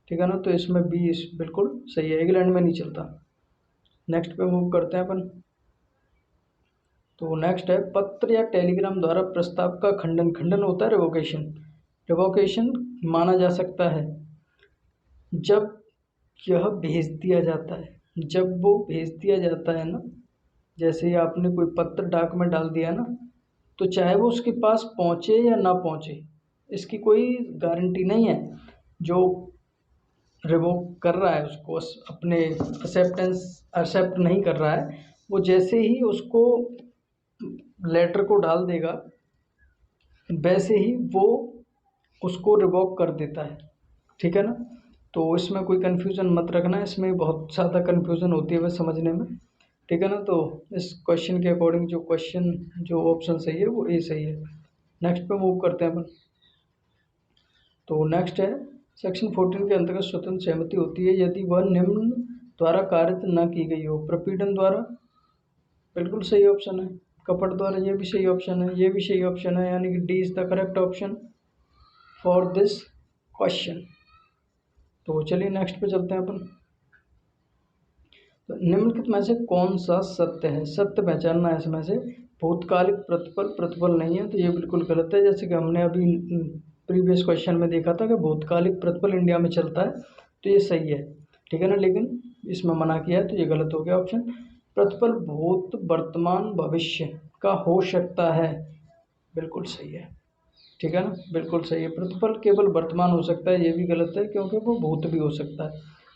ठीक है ना। तो इसमें बी इस बिल्कुल सही है, इंग्लैंड में नहीं चलता। नेक्स्ट पे मूव करते हैं अपन। तो नेक्स्ट है पत्र या टेलीग्राम द्वारा प्रस्ताव का खंडन। खंडन होता है रिवोकेशन। रिवोकेशन माना जा सकता है जब यह भेज दिया जाता है, जब वो भेज दिया जाता है ना, जैसे ही आपने कोई पत्र डाक में डाल दिया ना, तो चाहे वो उसके पास पहुँचे या ना पहुँचे, इसकी कोई गारंटी नहीं है। जो रिवोक कर रहा है उसको अपने एक्सेप्ट नहीं कर रहा है, वो जैसे ही उसको लेटर को डाल देगा वैसे ही वो उसको रिवोक कर देता है, ठीक है ना। तो इसमें कोई कन्फ्यूज़न मत रखना, इसमें बहुत ज़्यादा कन्फ्यूज़न होती है बस समझने में, ठीक है ना। तो इस क्वेश्चन के अकॉर्डिंग जो ऑप्शन सही है वो ए सही है। नेक्स्ट पे मूव करते हैं अपन। तो नेक्स्ट है सेक्शन 14 के अंतर्गत स्वतंत्र सहमति होती है यदि वह निम्न द्वारा कारित न की गई हो। प्रपीड़न द्वारा बिल्कुल सही ऑप्शन है, कपट द्वारा ये भी सही ऑप्शन है, ये भी सही ऑप्शन है, यानी कि D is the correct option for this question. तो चलिए नेक्स्ट पे चलते हैं अपन। तो निम्नलिखित में से कौन सा सत्य है? सत्य पहचानना है इसमें से। भूतकालिक प्रतिपल नहीं है, तो ये बिल्कुल गलत है। जैसे कि हमने अभी प्रीवियस क्वेश्चन में देखा था कि भूतकालिक प्रतिपल इंडिया में चलता है, तो ये सही है, ठीक है ना। लेकिन इसमें मना किया है तो ये गलत हो गया ऑप्शन। प्रतिपल भूत वर्तमान भविष्य का हो सकता है, बिल्कुल सही है, ठीक है ना, बिल्कुल सही है। प्रतिपल केवल वर्तमान हो सकता है, ये भी गलत है क्योंकि वो भूत भी हो सकता है।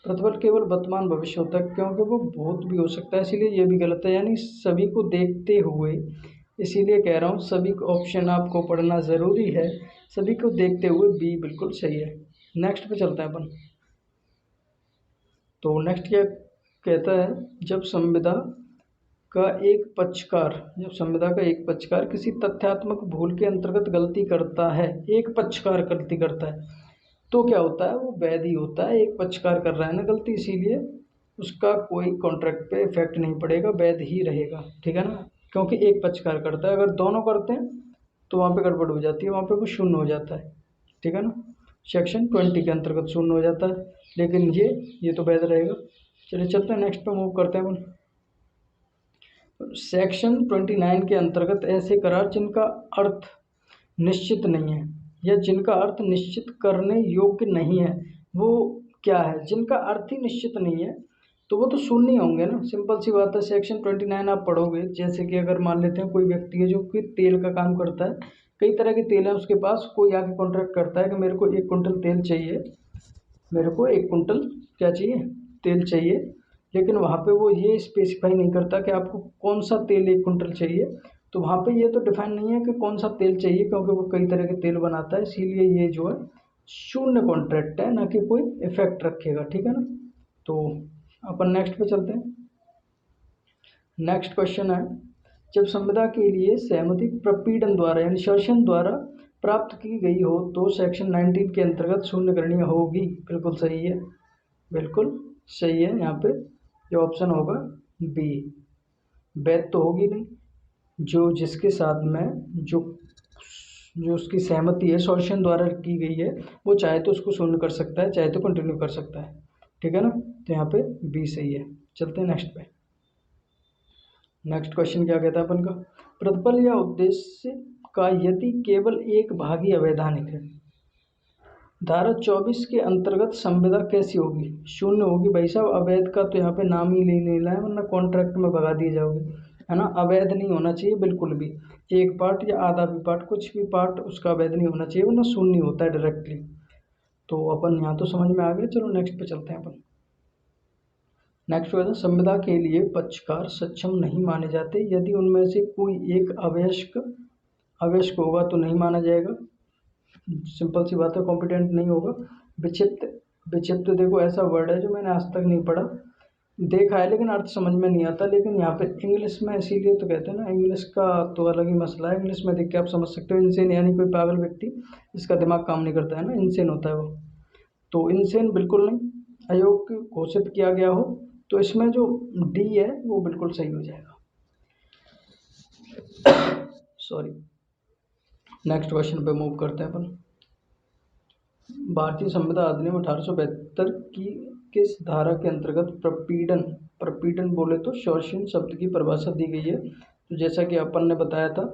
प्रतिपल केवल वर्तमान भविष्य होता है क्योंकि वो भूत भी हो सकता है, इसीलिए ये भी गलत है। यानी सभी को देखते हुए, इसीलिए कह रहा हूँ सभी ऑप्शन आपको पढ़ना ज़रूरी है। सभी को देखते हुए बी बिल्कुल सही है। नेक्स्ट पे चलते हैं अपन। तो नेक्स्ट क्या कहता है, जब संविदा का एक पक्षकार किसी तथ्यात्मक भूल के अंतर्गत गलती करता है, एक पक्षकार गलती करता है, तो क्या होता है, वो वैध ही होता है। एक पक्षकार कर रहा है ना गलती, इसीलिए उसका कोई कॉन्ट्रैक्ट पे इफेक्ट नहीं पड़ेगा, वैध ही रहेगा, ठीक है ना। क्योंकि एक पक्षकार करता है, अगर दोनों करते हैं तो वहाँ पे गड़बड़ हो जाती है, वहाँ पे वो शून्य हो जाता है, ठीक है ना। सेक्शन 20 के अंतर्गत शून्य हो जाता है, लेकिन ये तो वैध रहेगा। चलिए चलते हैं नेक्स्ट पे मूव करते हैं अपन। सेक्शन 29 के अंतर्गत ऐसे करार जिनका अर्थ निश्चित नहीं है या जिनका अर्थ निश्चित करने योग्य नहीं है, वो क्या है? जिनका अर्थ ही निश्चित नहीं है तो वो तो शून्य होंगे ना, सिंपल सी बात है। सेक्शन 29 आप पढ़ोगे, जैसे कि अगर मान लेते हैं कोई व्यक्ति है जो कि तेल का काम करता है, कई तरह के तेल है उसके पास, कोई आके कॉन्ट्रैक्ट करता है कि मेरे को 1 कुंटल तेल चाहिए, मेरे को 1 कुंटल क्या चाहिए, तेल चाहिए। लेकिन वहाँ पे वो ये स्पेसिफाई नहीं करता कि आपको कौन सा तेल 1 कुंटल चाहिए, तो वहाँ पे ये तो डिफाइन नहीं है कि कौन सा तेल चाहिए, क्योंकि वो कई तरह के तेल बनाता है, इसीलिए ये जो है शून्य कॉन्ट्रैक्ट है, ना कि कोई इफेक्ट रखेगा, ठीक है ना। तो अपन नेक्स्ट पे चलते हैं। नेक्स्ट क्वेश्चन है, जब संविदा के लिए सहमति प्रपीड़न द्वारा यानी शासन द्वारा प्राप्त की गई हो तो सेक्शन 19 के अंतर्गत शून्य गणनीय होगी, बिल्कुल सही है, बिल्कुल सही है। यहाँ पे जो ऑप्शन होगा बी, वैध तो होगी नहीं, जो जिसके साथ में जो उसकी सहमति है सॉल्यूशन द्वारा की गई है, वो चाहे तो उसको शून्य कर सकता है, चाहे तो कंटिन्यू कर सकता है, ठीक है ना। तो यहाँ पे बी सही है। चलते हैं नेक्स्ट पे। नेक्स्ट क्वेश्चन क्या कहता है अपन का, प्रतिपल या उद्देश्य का यदि केवल एक भाग ही अवैधानिक है, धारा 24 के अंतर्गत संविदा कैसी होगी? शून्य होगी भाई साहब। अवैध का तो यहाँ पे नाम ही नहीं लेना है, वरना कॉन्ट्रैक्ट में भगा दिए जाओगे, है ना। अवैध नहीं होना चाहिए बिल्कुल भी, एक पार्ट या आधा भी पार्ट, कुछ भी पार्ट उसका अवैध नहीं होना चाहिए, वरना शून्य होता है डायरेक्टली। तो अपन यहाँ तो समझ में आ गए। चलो नेक्स्ट पे चलते हैं अपन। नेक्स्ट है, संविदा के लिए पक्षकार सक्षम नहीं माने जाते यदि उनमें से कोई एक अवयस्क होगा तो नहीं माना जाएगा, सिंपल सी बात है, कॉम्पिटेंट नहीं होगा। विक्षिप्त देखो ऐसा वर्ड है जो मैंने आज तक नहीं पढ़ा, देखा है लेकिन अर्थ समझ में नहीं आता। लेकिन यहाँ पे इंग्लिश में इसीलिए तो कहते हैं ना, इंग्लिश का तो अलग ही मसला है, इंग्लिश में देख के आप समझ सकते हो। इंसेन यानी कोई पागल व्यक्ति, इसका दिमाग काम नहीं करता है ना, इंसेन होता है वो। तो इंसेन बिल्कुल नहीं, अयोग्य घोषित किया गया हो, तो इसमें जो डी है वो बिल्कुल सही हो जाएगा। सॉरी। नेक्स्ट क्वेश्चन पे मूव करते हैं अपन। भारतीय संविदा अधिनियम 1872 की किस धारा के अंतर्गत प्रपीड़न बोले तो शोषण शब्द की परिभाषा दी गई है? तो जैसा कि अपन ने बताया था,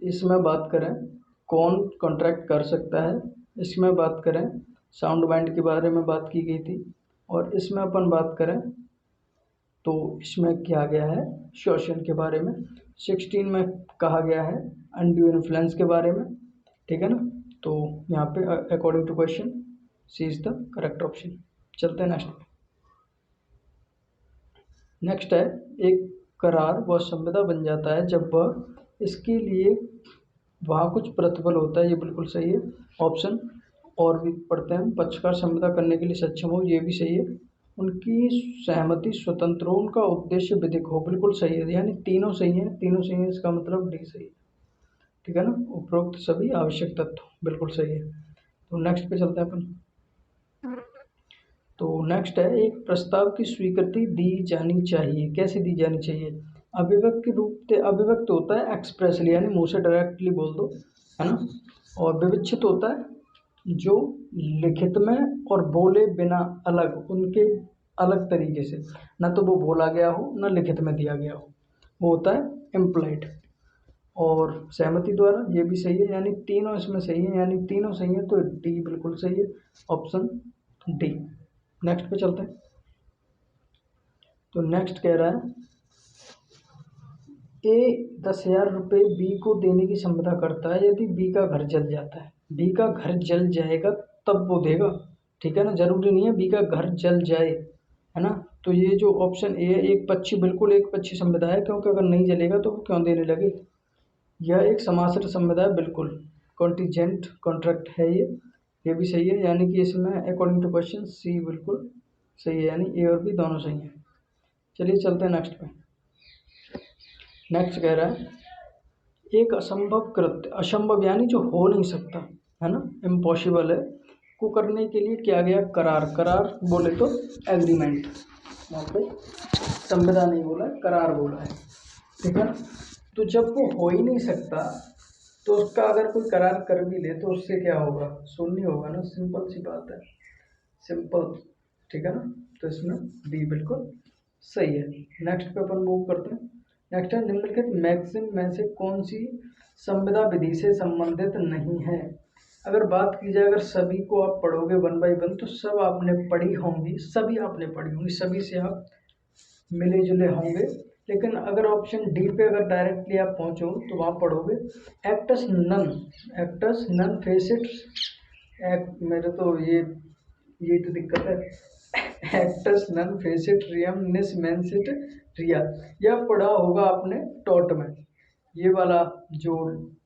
इसमें बात करें कौन कॉन्ट्रैक्ट कर सकता है, इसमें बात करें साउंड बाइंड के बारे में बात की गई थी, और इसमें अपन बात करें तो इसमें किया गया है शोषण के बारे में। 16 में कहा गया है अनड्यू इन्फ्लुएंस के बारे में, ठीक है ना। तो यहाँ पे according to question C is the correct option. चलते हैं नेक्स्ट पे। नेक्स्ट है, एक करार वह संविदा बन जाता है जब वह इसके लिए वहाँ कुछ प्रतिफल होता है, ये बिल्कुल सही है ऑप्शन। और भी पढ़ते हैं, पक्षकार संविदा करने के लिए सक्षम हो, ये भी सही है। उनकी सहमति स्वतंत्र हो, उनका उद्देश्य विधिक हो, बिल्कुल सही है। यानी तीनों सही हैं, तीनों सही हैं, इसका मतलब डी सही है, ठीक है ना। उपरोक्त सभी आवश्यक तत्व बिल्कुल सही है। तो नेक्स्ट पे चलते हैं अपन। तो नेक्स्ट है, एक प्रस्ताव की स्वीकृति दी जानी चाहिए, कैसे दी जानी चाहिए? अभिव्यक्त के रूप से अभिव्यक्त होता है एक्सप्रेसली, यानी मुंह से डायरेक्टली बोल दो, है ना। और विविक्षित होता है जो लिखित में और बोले बिना अलग, उनके अलग तरीके से, ना तो वो बोला गया हो ना लिखित में दिया गया हो, वो होता है इम्प्लाइड। और सहमति द्वारा, ये भी सही है, यानी तीनों इसमें सही है, यानी तीनों सही है, तो डी बिल्कुल सही है, ऑप्शन डी। नेक्स्ट पे चलते हैं। तो नेक्स्ट कह रहा है, ए 10,000 रुपये बी को देने की संविदा करता है यदि बी का घर जल जाता है। बी का घर जल जाएगा तब वो देगा, ठीक है ना। जरूरी नहीं है बी का घर जल जाए, है ना। तो ये जो ऑप्शन ए है, एक पक्षी, बिल्कुल एक पक्षी संविदा है, क्योंकि अगर नहीं जलेगा तो वो क्यों देने लगे। यह एक समाश्रित संविदा है, बिल्कुल कॉन्टीजेंट कॉन्ट्रैक्ट है ये भी सही है। यानी कि इसमें अकॉर्डिंग टू क्वेश्चन सी बिल्कुल सही है, यानी ए और बी दोनों सही हैं। चलिए चलते हैं नेक्स्ट पे। नेक्स्ट कह रहा है, एक असंभव कृत्य, असंभव यानी जो हो नहीं सकता, है ना, इम्पॉसिबल है, को करने के लिए किया गया करार। करार बोले तो एग्रीमेंट, यहाँ पे संविदा नहीं बोला है, करार बोला है, ठीक है। तो जब वो हो ही नहीं सकता तो उसका अगर कोई करार कर भी ले तो उससे क्या होगा, शून्य होगा ना, सिंपल सी बात है, सिंपल, ठीक है ना। तो इसमें डी बिल्कुल सही है। नेक्स्ट पे अपन मूव करते हैं। नेक्स्ट है, निम्नलिखित मैक्सिम में से कौन सी संविदा विधि से संबंधित नहीं है? अगर बात की जाए, अगर सभी को आप पढ़ोगे 1 बाई 1 तो सब आपने पढ़ी होंगी, सभी आपने पढ़ी होंगी, सभी से आप मिले जुले होंगे। लेकिन अगर ऑप्शन डी पे अगर डायरेक्टली आप पहुंचो तो वहाँ पढ़ोगे एक्टस नन फेसिट, मेरे तो ये तो दिक्कत है, एक्टस नन फेसिट रियम निस मेंसिट रिया, यह पढ़ा होगा आपने टॉट में, ये वाला जो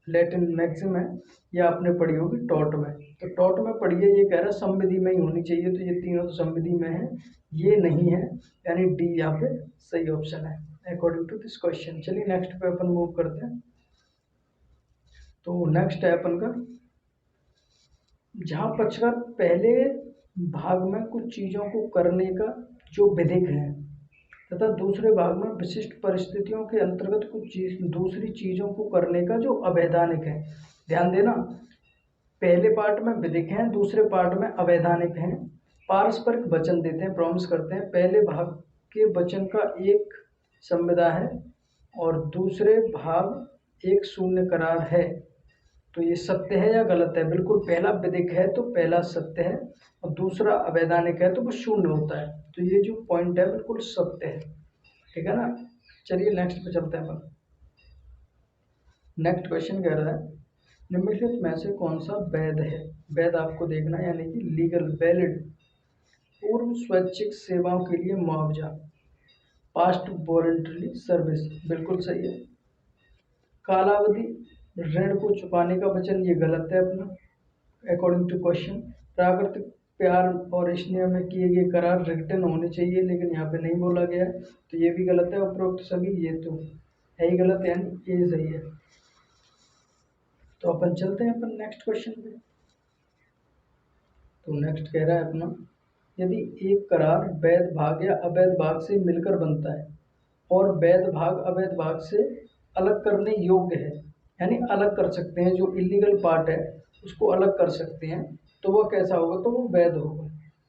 लैटिन मैक्सिम है ये आपने पढ़ी होगी टॉट में। तो टॉट में पढ़िए, ये कह रहा है संविधि में ही होनी चाहिए, तो ये तीनों तो संविधि में है, ये नहीं है, यानी डी यहाँ पे सही ऑप्शन है अकॉर्डिंग टू दिस क्वेश्चन। चलिए नेक्स्ट पे अपन मूव करते हैं। तो नेक्स्ट है अपन का, जहाँ पक्षकार पहले भाग में कुछ चीज़ों को करने का जो विधिक है तथा दूसरे भाग में विशिष्ट परिस्थितियों के अंतर्गत कुछ दूसरी चीज़ों को करने का जो अवैधानिक है। ध्यान देना, पहले पार्ट में विधिक हैं, दूसरे पार्ट में अवैधानिक हैं। पारस्परिक वचन देते हैं, प्रॉमिस करते हैं। पहले भाग के वचन का एक संविदा है और दूसरे भाग एक शून्य करार है। तो ये सत्य है या गलत है? बिल्कुल, पहला विधिक है तो पहला सत्य है और दूसरा अवैधानिक है तो वो शून्य होता है। तो ये जो पॉइंट है बिल्कुल सत्य है, ठीक है ना। चलिए नेक्स्ट पे चलते हैं अपन। नेक्स्ट क्वेश्चन कह रहा है, निम्नलिखित में से कौन सा वैध है? वैध आपको देखना है, यानी कि लीगल वैलिड। पूर्व स्वैच्छिक सेवाओं के लिए मुआवजा, पास्ट वॉलंटरी सर्विस, बिल्कुल सही है। कालावधि ऋण को चुकाने का वचन, ये गलत है अपना अकॉर्डिंग टू क्वेश्चन। प्राकृतिक प्यार और स्नेह में किए गए करार रिटर्न होने चाहिए, लेकिन यहाँ पे नहीं बोला गया है, तो ये भी गलत है। उपरोक्त सभी ये तो है ही गलत, यानी ये सही है। तो अपन चलते हैं अपन नेक्स्ट क्वेश्चन पे। तो नेक्स्ट कह रहा है अपना, यदि एक करार वैध भाग या अवैध भाग से मिलकर बनता है और वैध भाग अवैध भाग से अलग करने योग्य है, यानी अलग कर सकते हैं, जो इलीगल पार्ट है उसको अलग कर सकते हैं तो वो कैसा होगा, तो वो वैध होगा।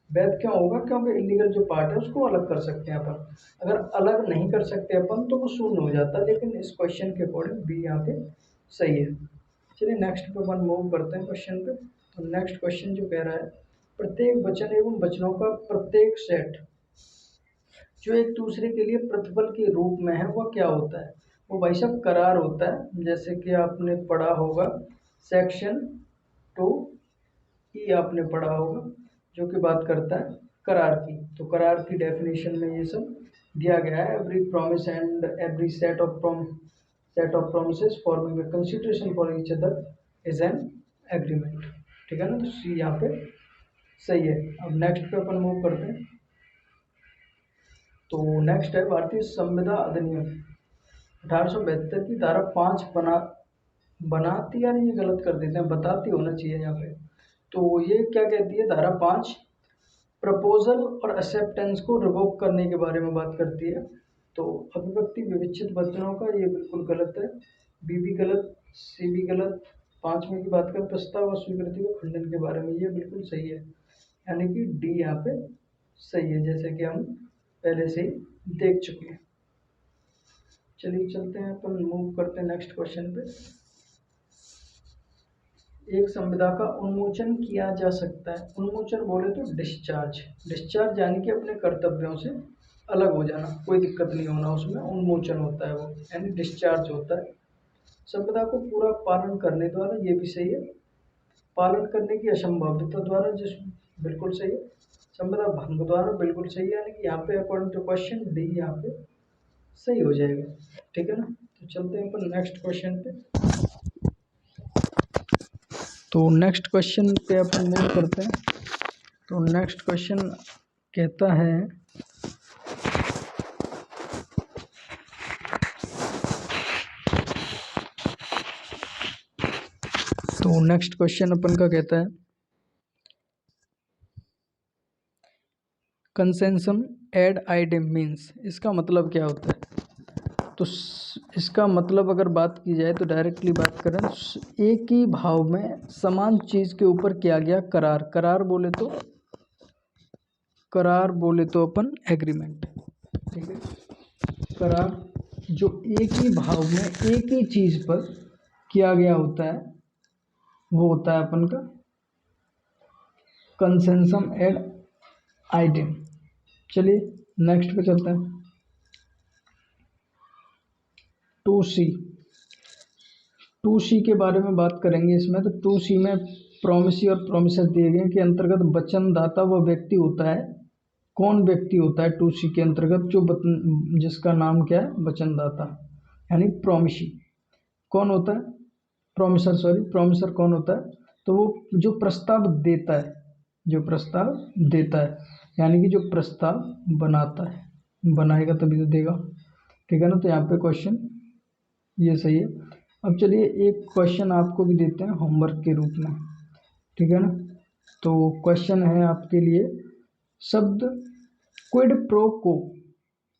वैध क्यों होगा, क्योंकि इलीगल जो पार्ट है उसको अलग कर सकते हैं अपन। अगर अलग नहीं कर सकते अपन तो वो शून्य हो जाता है, लेकिन इस क्वेश्चन के अकॉर्डिंग बी यहाँ पे सही है। चलिए नेक्स्ट पे अपन मूव करते हैं क्वेश्चन पे। तो नेक्स्ट क्वेश्चन जो कह रहा है, प्रत्येक वचन एवं वचनों का प्रत्येक सेट जो एक दूसरे के लिए प्रतिबल के रूप में है वह क्या होता है। वो भाई साहब करार होता है, जैसे कि आपने पढ़ा होगा सेक्शन 2 ई आपने पढ़ा होगा, जो कि बात करता है करार की। तो करार की डेफिनेशन में ये सब दिया गया है, every promise and every set of promises forming a consideration for each other is an agreement. ठीक है ना, तो सी यहाँ पे सही है। अब नेक्स्ट पे अपन मूव करते हैं। तो नेक्स्ट है भारतीय संविदा अधिनियम 1872 की धारा 5 बनाती, यार ये गलत कर देते हैं, बताती होना चाहिए यहाँ पे। तो ये क्या कहती है, धारा 5 प्रपोजल और एक्सेप्टेंस को रिवोक करने के बारे में बात करती है। तो अभिव्यक्ति विविच्छित वचनों का ये बिल्कुल गलत है, बी भी गलत, सी भी गलत। 5वें की बात करें प्रस्ताव और स्वीकृति के खंडन के बारे में, ये बिल्कुल सही है, यानी कि डी यहाँ पे सही है, जैसे कि हम पहले से ही देख चुके हैं। चलिए चलते हैं अपन, मूव करते हैं नेक्स्ट क्वेश्चन पे। एक संविदा का उन्मोचन किया जा सकता है, उन्मोचन बोले तो डिस्चार्ज, डिस्चार्ज यानी कि अपने कर्तव्यों से अलग हो जाना, कोई दिक्कत नहीं होना उसमें, उन्मोचन होता है वो, यानी डिस्चार्ज होता है। संविदा को पूरा पालन करने द्वारा, ये भी सही है। पालन करने की असंभाव्यता द्वारा, जिस बिल्कुल सही है। संविदा भंग द्वारा, बिल्कुल सही है, यानी कि यहाँ पे अकॉर्डिंग टू क्वेश्चन डी यहाँ पे सही हो जाएगा। ठीक है ना, तो चलते हैं अपन नेक्स्ट क्वेश्चन पे। तो नेक्स्ट क्वेश्चन पे अपन मूव करते हैं। तो नेक्स्ट क्वेश्चन कहता है, तो नेक्स्ट क्वेश्चन अपन का कहता है कंसेंसम एड आइडेम मीन्स, इसका मतलब क्या होता है। तो इसका मतलब अगर बात की जाए तो डायरेक्टली बात करें, एक ही भाव में समान चीज़ के ऊपर किया गया करार, करार बोले तो अपन एग्रीमेंट। ठीक है, करार जो एक ही भाव में एक ही चीज़ पर किया गया होता है वो होता है अपन का कंसेंसम एड आइडेम। चलिए नेक्स्ट पे चलते हैं। 2C, 2C के बारे में बात करेंगे इसमें। तो 2C में प्रोमिसी और प्रोमिसेस दिए गए के अंतर्गत वचनदाता वह व्यक्ति होता है, कौन व्यक्ति होता है 2C के अंतर्गत, जो जिसका नाम क्या है, वचनदाता, यानी प्रोमिसी। कौन होता है, प्रोमिसर, सॉरी प्रोमिसर कौन होता है, तो वो जो प्रस्ताव देता है, जो प्रस्ताव देता है, यानी कि जो प्रस्ताव बनाता है, बनाएगा तभी तो देगा। ठीक है ना, तो यहाँ पे क्वेश्चन ये सही है। अब चलिए एक क्वेश्चन आपको भी देते हैं होमवर्क के रूप में। ठीक है ना, तो क्वेश्चन है आपके लिए, शब्द quid pro quo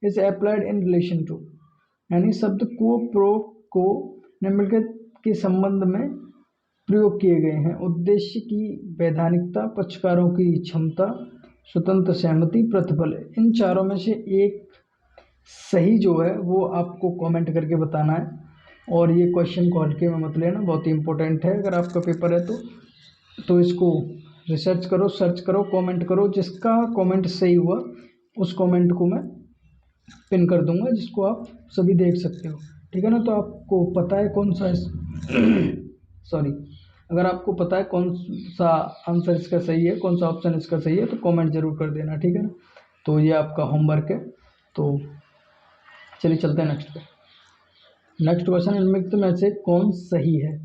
is applied in relation to, यानी शब्द को प्रो को निम्नलिखित के संबंध में प्रयोग किए गए हैं। उद्देश्य की वैधानिकता, पक्षकारों की क्षमता, स्वतंत्र सहमति, प्रतिफल। इन चारों में से एक सही जो है वो आपको कमेंट करके बताना है, और ये क्वेश्चन को हल्के में मत लेना, बहुत ही इंपॉर्टेंट है। अगर आपका पेपर है तो इसको रिसर्च करो, सर्च करो, कमेंट करो, जिसका कमेंट सही हुआ उस कमेंट को मैं पिन कर दूंगा, जिसको आप सभी देख सकते हो। ठीक है ना, तो आपको पता है कौन सा सॉरी, अगर आपको पता है कौन सा आंसर इसका सही है, कौन सा ऑप्शन इसका सही है, तो कमेंट जरूर कर देना। ठीक है ना, तो ये आपका होमवर्क है। तो चलिए चलते हैं नेक्स्ट पे। नेक्स्ट क्वेश्चन, निम्नलिखित में से कौन सही है,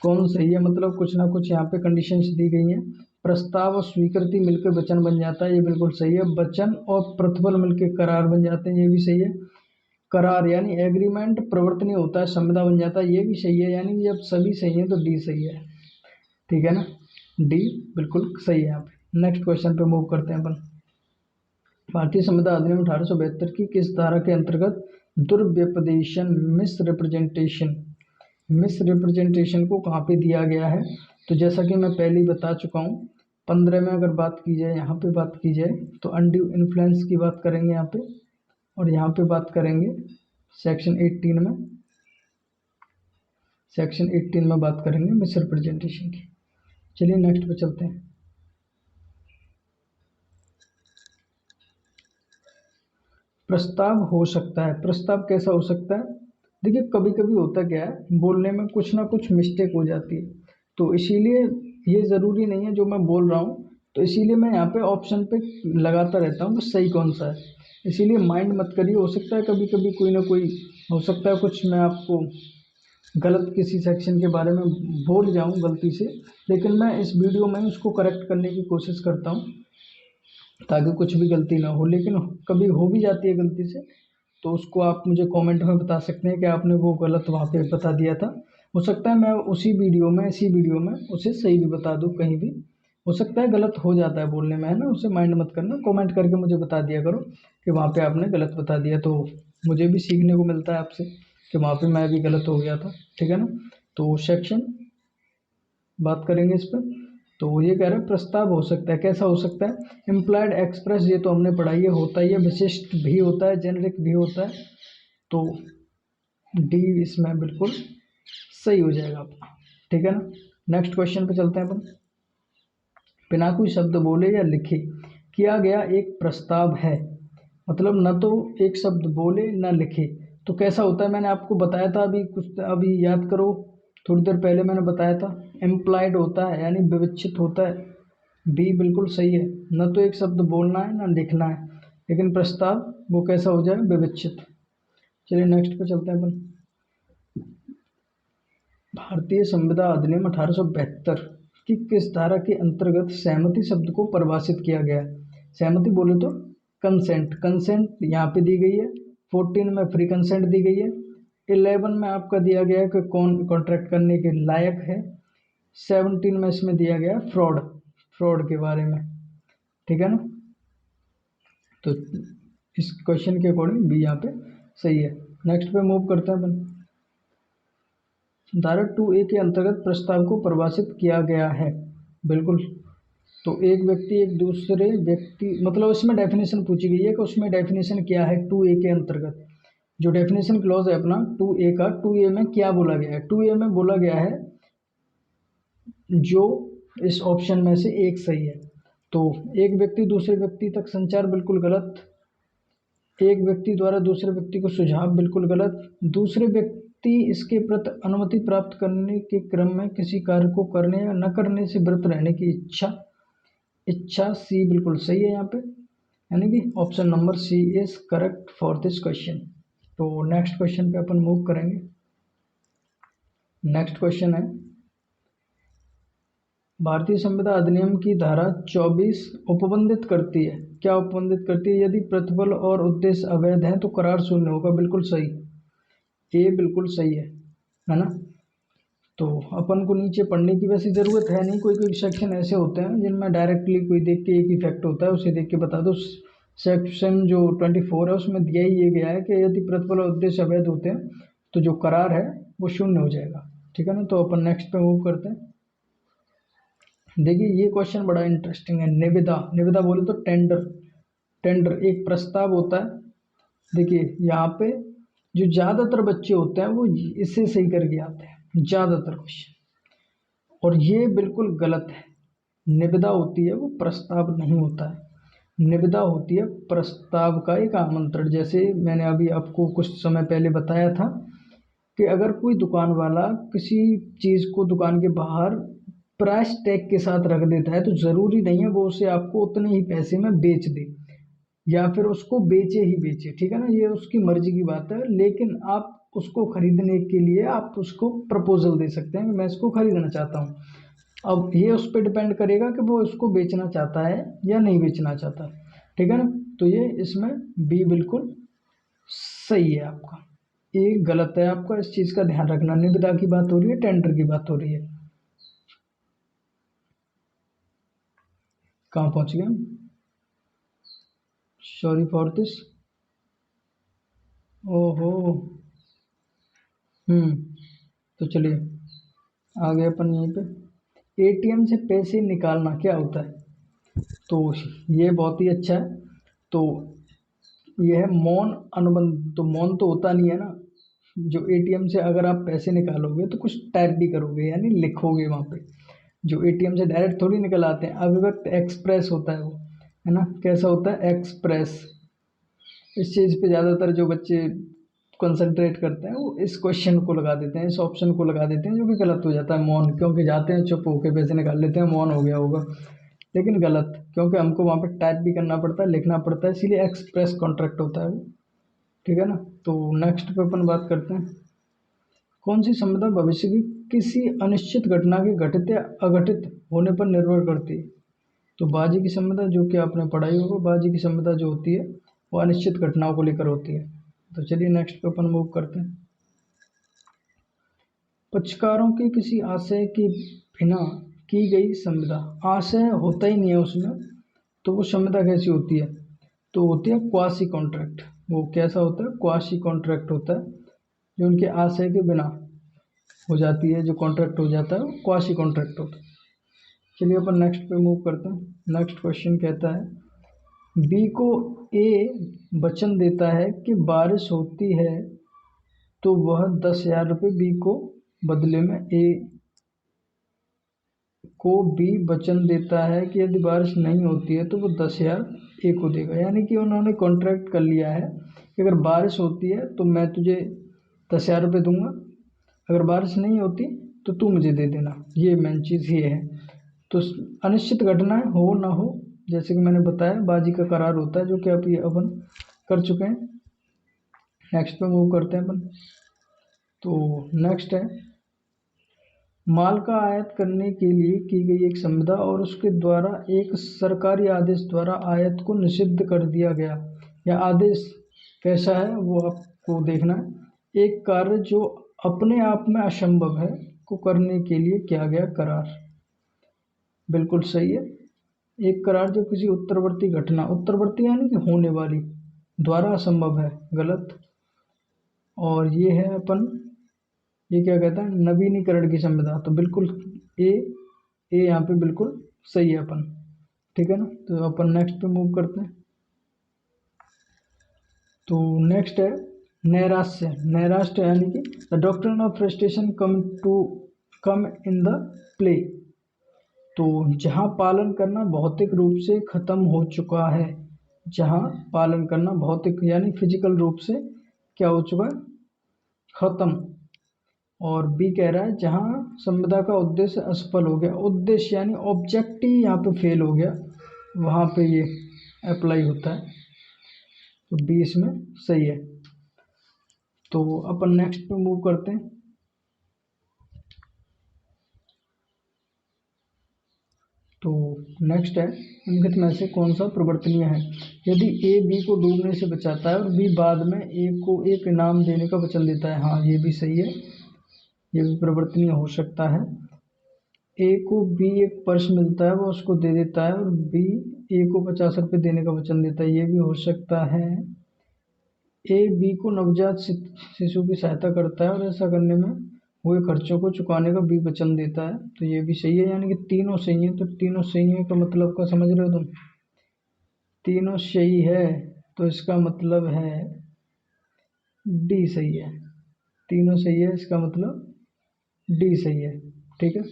कौन सही है मतलब कुछ ना कुछ यहाँ पे कंडीशंस दी गई हैं। प्रस्ताव और स्वीकृति मिलकर वचन बन जाता है, ये बिल्कुल सही है। वचन और प्रतिफल मिलकर करार बन जाते हैं, ये भी सही है। करार यानी एग्रीमेंट प्रवर्तनीय होता है, संविदा बन जाता है, ये भी सही है। यानी जब सभी सही है तो डी सही है। ठीक है ना, डी बिल्कुल सही है यहाँ पे। नेक्स्ट क्वेश्चन पे मूव करते हैं अपन। भारतीय संविदा अधिनियम 1872 की किस धारा के अंतर्गत दुर्व्यपदेशन, मिस रिप्रेजेंटेशन मिस रिप्रेजेंटेशन को कहाँ पे दिया गया है? तो जैसा कि मैं पहले ही बता चुका हूँ, 15 में अगर बात की जाए, यहाँ पे बात की जाए तो अनड्यू इन्फ्लुएंस की बात करेंगे यहाँ पे, और यहाँ पे बात करेंगे सेक्शन 18 में, सेक्शन 18 में बात करेंगे मिस रिप्रेजेंटेशन की। चलिए नेक्स्ट पे चलते हैं। प्रस्ताव हो सकता है, प्रस्ताव कैसा हो सकता है? देखिए कभी कभी होता क्या है, बोलने में कुछ ना कुछ मिस्टेक हो जाती है, तो इसीलिए ये ज़रूरी नहीं है जो मैं बोल रहा हूँ, तो इसीलिए मैं यहाँ पे ऑप्शन पे लगाता रहता हूँ कि सही कौन सा है। इसीलिए माइंड मत करिए, हो सकता है कभी कभी कोई ना कोई, हो सकता है कुछ मैं आपको गलत किसी सेक्शन के बारे में बोल जाऊँ गलती से, लेकिन मैं इस वीडियो में उसको करेक्ट करने की कोशिश करता हूँ ताकि कुछ भी गलती ना हो। लेकिन कभी हो भी जाती है गलती से, तो उसको आप मुझे कमेंट में बता सकते हैं कि आपने वो गलत वहाँ पे बता दिया था। हो सकता है मैं उसी वीडियो में, इसी वीडियो में उसे सही भी बता दूँ, कहीं भी हो सकता है गलत हो जाता है बोलने में, है ना। उसे माइंड मत करना, कमेंट करके मुझे बता दिया करो कि वहाँ पे आपने गलत बता दिया, तो मुझे भी सीखने को मिलता है आपसे कि वहाँ पे मैं भी गलत हो गया था, ठीक है ना। तो सेक्शन बात करेंगे इस पर। तो ये कह रहे हैं प्रस्ताव हो सकता है, कैसा हो सकता है? इम्प्लाइड एक्सप्रेस, ये तो हमने पढ़ा, ये होता ही है, विशिष्ट भी होता है, जेनरिक भी होता है, तो डी इसमें बिल्कुल सही हो जाएगा अपना, ठीक है ना। नेक्स्ट क्वेश्चन पे चलते हैं अपन। बिना कोई शब्द बोले या लिखे किया गया एक प्रस्ताव है, मतलब न तो एक शब्द बोले न लिखे, तो कैसा होता है? मैंने आपको बताया था अभी, कुछ अभी याद करो, थोड़ी देर पहले मैंने बताया था, इम्प्लाइड होता है यानी विवक्षित होता है, बी बिल्कुल सही है। न तो एक शब्द बोलना है न लिखना है, लेकिन प्रस्ताव वो कैसा हो जाए? विवक्षित। चलिए नेक्स्ट पे चलते हैं अपन। भारतीय संविदा अधिनियम 1872 की किस धारा के अंतर्गत सहमति शब्द को परिभाषित किया गया है? सहमति बोले तो कंसेंट, कंसेंट यहाँ पे दी गई है। 14 में फ्री कंसेंट दी गई है। 11 में आपका दिया गया है कि कौन कॉन्ट्रैक्ट करने के लायक है। 17 में इसमें दिया गया है फ्रॉड, फ्रॉड के बारे में, ठीक है ना। तो इस क्वेश्चन के अकॉर्डिंग बी यहाँ पे सही है। नेक्स्ट पे मूव करते हैं अपन। धारा 2A के अंतर्गत प्रस्ताव को परिभाषित किया गया है, बिल्कुल। तो एक व्यक्ति एक दूसरे व्यक्ति, मतलब उसमें डेफिनेशन पूछी गई है कि उसमें डेफिनेशन क्या है 2A के अंतर्गत। जो डेफिनेशन क्लॉज है अपना 2A का, 2A में क्या बोला गया है? 2A में बोला गया है जो इस ऑप्शन में से एक सही है। तो एक व्यक्ति दूसरे व्यक्ति तक संचार, बिल्कुल गलत। एक व्यक्ति द्वारा दूसरे व्यक्ति को सुझाव, बिल्कुल गलत। दूसरे व्यक्ति इसके प्रति अनुमति प्राप्त करने के क्रम में किसी कार्य को करने या न करने से विरत रहने की इच्छा, इच्छा सी बिल्कुल सही है यहाँ पे, यानी कि option number C is correct for this question. तो नेक्स्ट क्वेश्चन पे अपन मूव करेंगे। नेक्स्ट क्वेश्चन है, भारतीय संविदा अधिनियम की धारा 24 उपबंधित करती है, क्या उपबंधित करती है? यदि प्रतिफल और उद्देश्य अवैध हैं तो करार शून्य होगा, बिल्कुल सही, ये बिल्कुल सही है ना। तो अपन को नीचे पढ़ने की वैसे ज़रूरत है नहीं, कोई कोई सेक्शन ऐसे होते हैं जिनमें डायरेक्टली कोई देख के एक इफेक्ट होता है, उसे देख के बता दो। सेक्शन जो 24 है उसमें दिया ही ये गया है कि यदि प्रतिफल और उद्देश्य अवैध होते हैं तो जो करार है वो शून्य हो जाएगा, ठीक है ना। तो अपन नेक्स्ट पे मूव करते हैं। देखिए ये क्वेश्चन बड़ा इंटरेस्टिंग है। निविदा, निविदा बोले तो टेंडर, टेंडर एक प्रस्ताव होता है। देखिए यहाँ पे जो ज़्यादातर बच्चे होते हैं वो इससे सही करके आते हैं ज़्यादातर क्वेश्चन, और ये बिल्कुल गलत है। निविदा होती है वो प्रस्ताव नहीं होता है, निविदा होती है प्रस्ताव का एक आमंत्रण। जैसे मैंने अभी आपको कुछ समय पहले बताया था कि अगर कोई दुकान वाला किसी चीज़ को दुकान के बाहर प्राइस टैग के साथ रख देता है तो ज़रूरी नहीं है वो उसे आपको उतने ही पैसे में बेच दे, या फिर उसको बेचे ही बेचे, ठीक है ना, ये उसकी मर्जी की बात है। लेकिन आप उसको खरीदने के लिए आप उसको प्रपोजल दे सकते हैं कि मैं इसको खरीदना चाहता हूँ। अब ये उस पर डिपेंड करेगा कि वो इसको बेचना चाहता है या नहीं बेचना चाहता, ठीक है ना। तो ये इसमें बी बिल्कुल सही है आपका, ये गलत है आपका, इस चीज़ का ध्यान रखना। निविदा की बात हो रही है, टेंडर की बात हो रही है। कहाँ पहुँच गए हम? Sorry for this. ओहो। हम्म तो चलिए आगे अपन यहीं पे एटीएम से पैसे निकालना क्या होता है, तो ये बहुत ही अच्छा है। तो यह है मौन अनुबंध। तो मौन तो होता नहीं है ना, जो एटीएम से अगर आप पैसे निकालोगे तो कुछ टाइप भी करोगे यानी लिखोगे वहाँ पे, जो एटीएम से डायरेक्ट थोड़ी निकल आते हैं। अभिव्यक्त एक्सप्रेस होता है वो, है ना, कैसा होता है एक्सप्रेस। इस चीज़ पे ज़्यादातर जो बच्चे कंसंट्रेट करते हैं वो इस क्वेश्चन को लगा देते हैं, इस ऑप्शन को लगा देते हैं, जो कि गलत हो जाता है मौन, क्योंकि जाते हैं चुप होके पैसे निकाल लेते हैं मौन हो गया होगा, लेकिन गलत, क्योंकि हमको वहाँ पे टाइप भी करना पड़ता है, लिखना पड़ता है, इसीलिए एक्सप्रेस कॉन्ट्रैक्ट होता है वो। ठीक है ना। तो नेक्स्ट पे अपन बात करते हैं, कौन सी संविदा भविष्य की किसी अनिश्चित घटना के घटित या अघटित होने पर निर्भर करती है। तो बाजी की संविदा, जो कि आपने पढ़ाई होगा, बाजी की संविदा जो होती है वो अनिश्चित घटनाओं को लेकर होती है। तो चलिए नेक्स्ट पे अपन मूव करते हैं, पक्षकारों के किसी आशय के बिना की गई संविदा। आशय होता ही नहीं है उसमें, तो वो संविदा कैसी होती है, तो होती है क्वासी कॉन्ट्रैक्ट। वो कैसा होता है, क्वासी कॉन्ट्रैक्ट होता है, जो उनके आशय के बिना हो जाती है, जो कॉन्ट्रैक्ट हो जाता है वो क्वासी कॉन्ट्रैक्ट होता है। चलिए अपन नेक्स्ट पे मूव करते हैं। नेक्स्ट क्वेश्चन कहता है, बी को ए वचन देता है कि बारिश होती है तो वह 10,000 रुपये बी को बदले में ए को बी वचन देता है कि यदि बारिश नहीं होती है तो वो 10,000 ए को देगा। यानी कि उन्होंने कॉन्ट्रैक्ट कर लिया है कि अगर बारिश होती है तो मैं तुझे 10,000 रुपये दूंगा, अगर बारिश नहीं होती तो तू मुझे दे देना। ये मेन चीज़ ये है। तो अनिश्चित घटनाएं हो ना हो, जैसे कि मैंने बताया बाजी का करार होता है, जो कि अब ये अपन कर चुके हैं। नेक्स्ट पे मूव करते हैं अपन। तो नेक्स्ट है, माल का आयात करने के लिए की गई एक संविदा और उसके द्वारा एक सरकारी आदेश द्वारा आयात को निषिद्ध कर दिया गया, या आदेश कैसा है वो आपको देखना है। एक कार्य जो अपने आप में असंभव है को करने के लिए किया गया करार। बिल्कुल सही है। एक करार जो किसी उत्तरवर्ती घटना, उत्तरवर्ती यानी कि होने वाली, द्वारा असंभव है, गलत। और ये है अपन, ये क्या कहता है, नवीनीकरण की संविदा। तो बिल्कुल ए यहाँ पे बिल्कुल सही है अपन। ठीक है ना। तो अपन नेक्स्ट पे मूव करते हैं। तो नेक्स्ट है नैराश्य। नैराश्य यानी कि the doctrine of frustration come in the play. तो जहाँ पालन करना भौतिक रूप से खत्म हो चुका है, जहाँ पालन करना भौतिक यानी फिजिकल रूप से क्या हो चुका है, खत्म। और बी कह रहा है जहाँ संविदा का उद्देश्य असफल हो गया, उद्देश्य यानी ऑब्जेक्टिव यहाँ पे फेल हो गया, वहाँ पे ये अप्लाई होता है। तो बी इसमें सही है। तो अपन नेक्स्ट पे मूव करते हैं। तो नेक्स्ट है, निम्नलिखित में से कौन सा परिवर्तनीय है। यदि ए बी को डूबने से बचाता है और बी बाद में ए को एक इनाम देने का वचन देता है, हाँ ये भी सही है, ये भी परिवर्तनीय हो सकता है। ए को बी एक पर्स मिलता है, वो उसको दे देता है और बी ए को 50 रुपये देने का वचन देता है, ये भी हो सकता है। ए बी को नवजात शिशु की सहायता करता है और ऐसा करने में हुए खर्चों को चुकाने का भी वचन देता है, तो ये भी सही है। यानी कि तीनों सही है। तो तीनों सही है का मतलब क्या समझ रहे हो तुम, तीनों सही है तो इसका मतलब है डी सही है। तीनों सही है इसका मतलब डी सही है। ठीक है।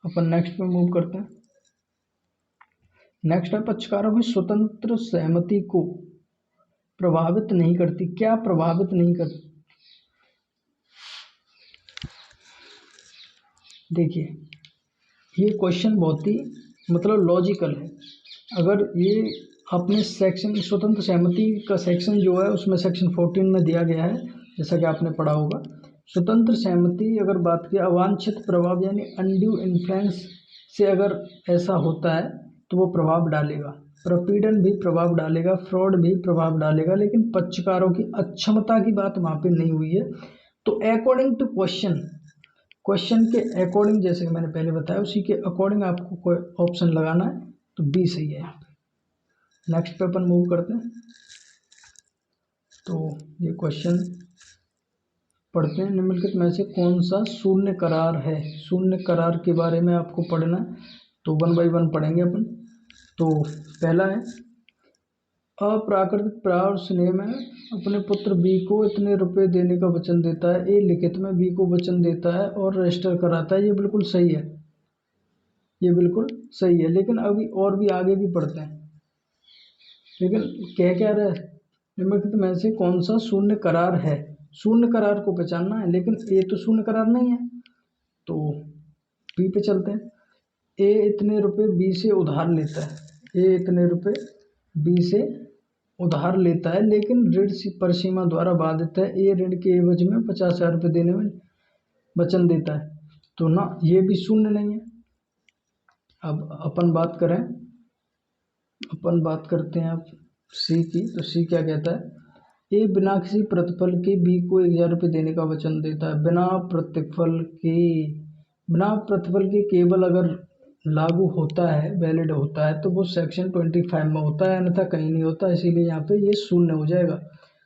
अपन नेक्स्ट पे मूव करते हैं। नेक्स्ट है, पक्षकारों की स्वतंत्र सहमति को प्रभावित नहीं करती। क्या प्रभावित नहीं करती, देखिए ये क्वेश्चन बहुत ही मतलब लॉजिकल है। अगर ये अपने सेक्शन स्वतंत्र सहमति का सेक्शन जो है उसमें सेक्शन 14 में दिया गया है, जैसा कि आपने पढ़ा होगा। स्वतंत्र सहमति अगर बात की अवांछित प्रभाव यानी अनड्यू इन्फ्लुएंस से अगर ऐसा होता है तो वो प्रभाव डालेगा, प्रपीड़न भी प्रभाव डालेगा, फ्रॉड भी प्रभाव डालेगा, लेकिन पक्षकारों की अक्षमता की बात वहाँ पे नहीं हुई है। तो अकॉर्डिंग टू क्वेश्चन के अकॉर्डिंग, जैसे कि मैंने पहले बताया उसी के अकॉर्डिंग आपको कोई ऑप्शन लगाना है, तो बी सही है यहाँ पे। नेक्स्ट पे अपन मूव करते हैं। तो ये क्वेश्चन पढ़ते हैं। निम्नलिखित में से कौन सा शून्य करार है? शून्य करार के बारे में आपको पढ़ना है, तो 1 बाय 1 पढ़ेंगे अपन। तो पहला है, अप्राकृतिक प्राण स्नेह में अपने पुत्र बी को इतने रुपए देने का वचन देता है। ए लिखित में बी को वचन देता है और रजिस्टर कराता है। ये बिल्कुल सही है, ये बिल्कुल सही है। लेकिन अभी और भी आगे भी पढ़ते हैं। लेकिन क्या रहा है, निम्नलिखित में से कौन सा शून्य करार है? शून्य करार को पहचानना है, लेकिन ए तो शून्य करार नहीं है, तो बी पे चलते हैं। ए इतने रुपए बी से उधार लेता है। ए इतने रुपए बी से उधार लेता है, लेकिन ऋण पर सीमा द्वारा बाधित है। ए ऋण के एवज में 50,000 रुपये देने में वचन देता है, तो ना ये भी शून्य नहीं है। अब अपन बात करते हैं अब सी की। तो सी क्या कहता है, ए बिना किसी प्रतिफल के बी को 1,000 रुपये देने का वचन देता है। बिना प्रतिफल के केवल अगर लागू होता है, वैलिड होता है, तो वो सेक्शन 25 में होता है, अन्यथा कहीं नहीं होता। इसीलिए यहाँ पे ये शून्य हो जाएगा।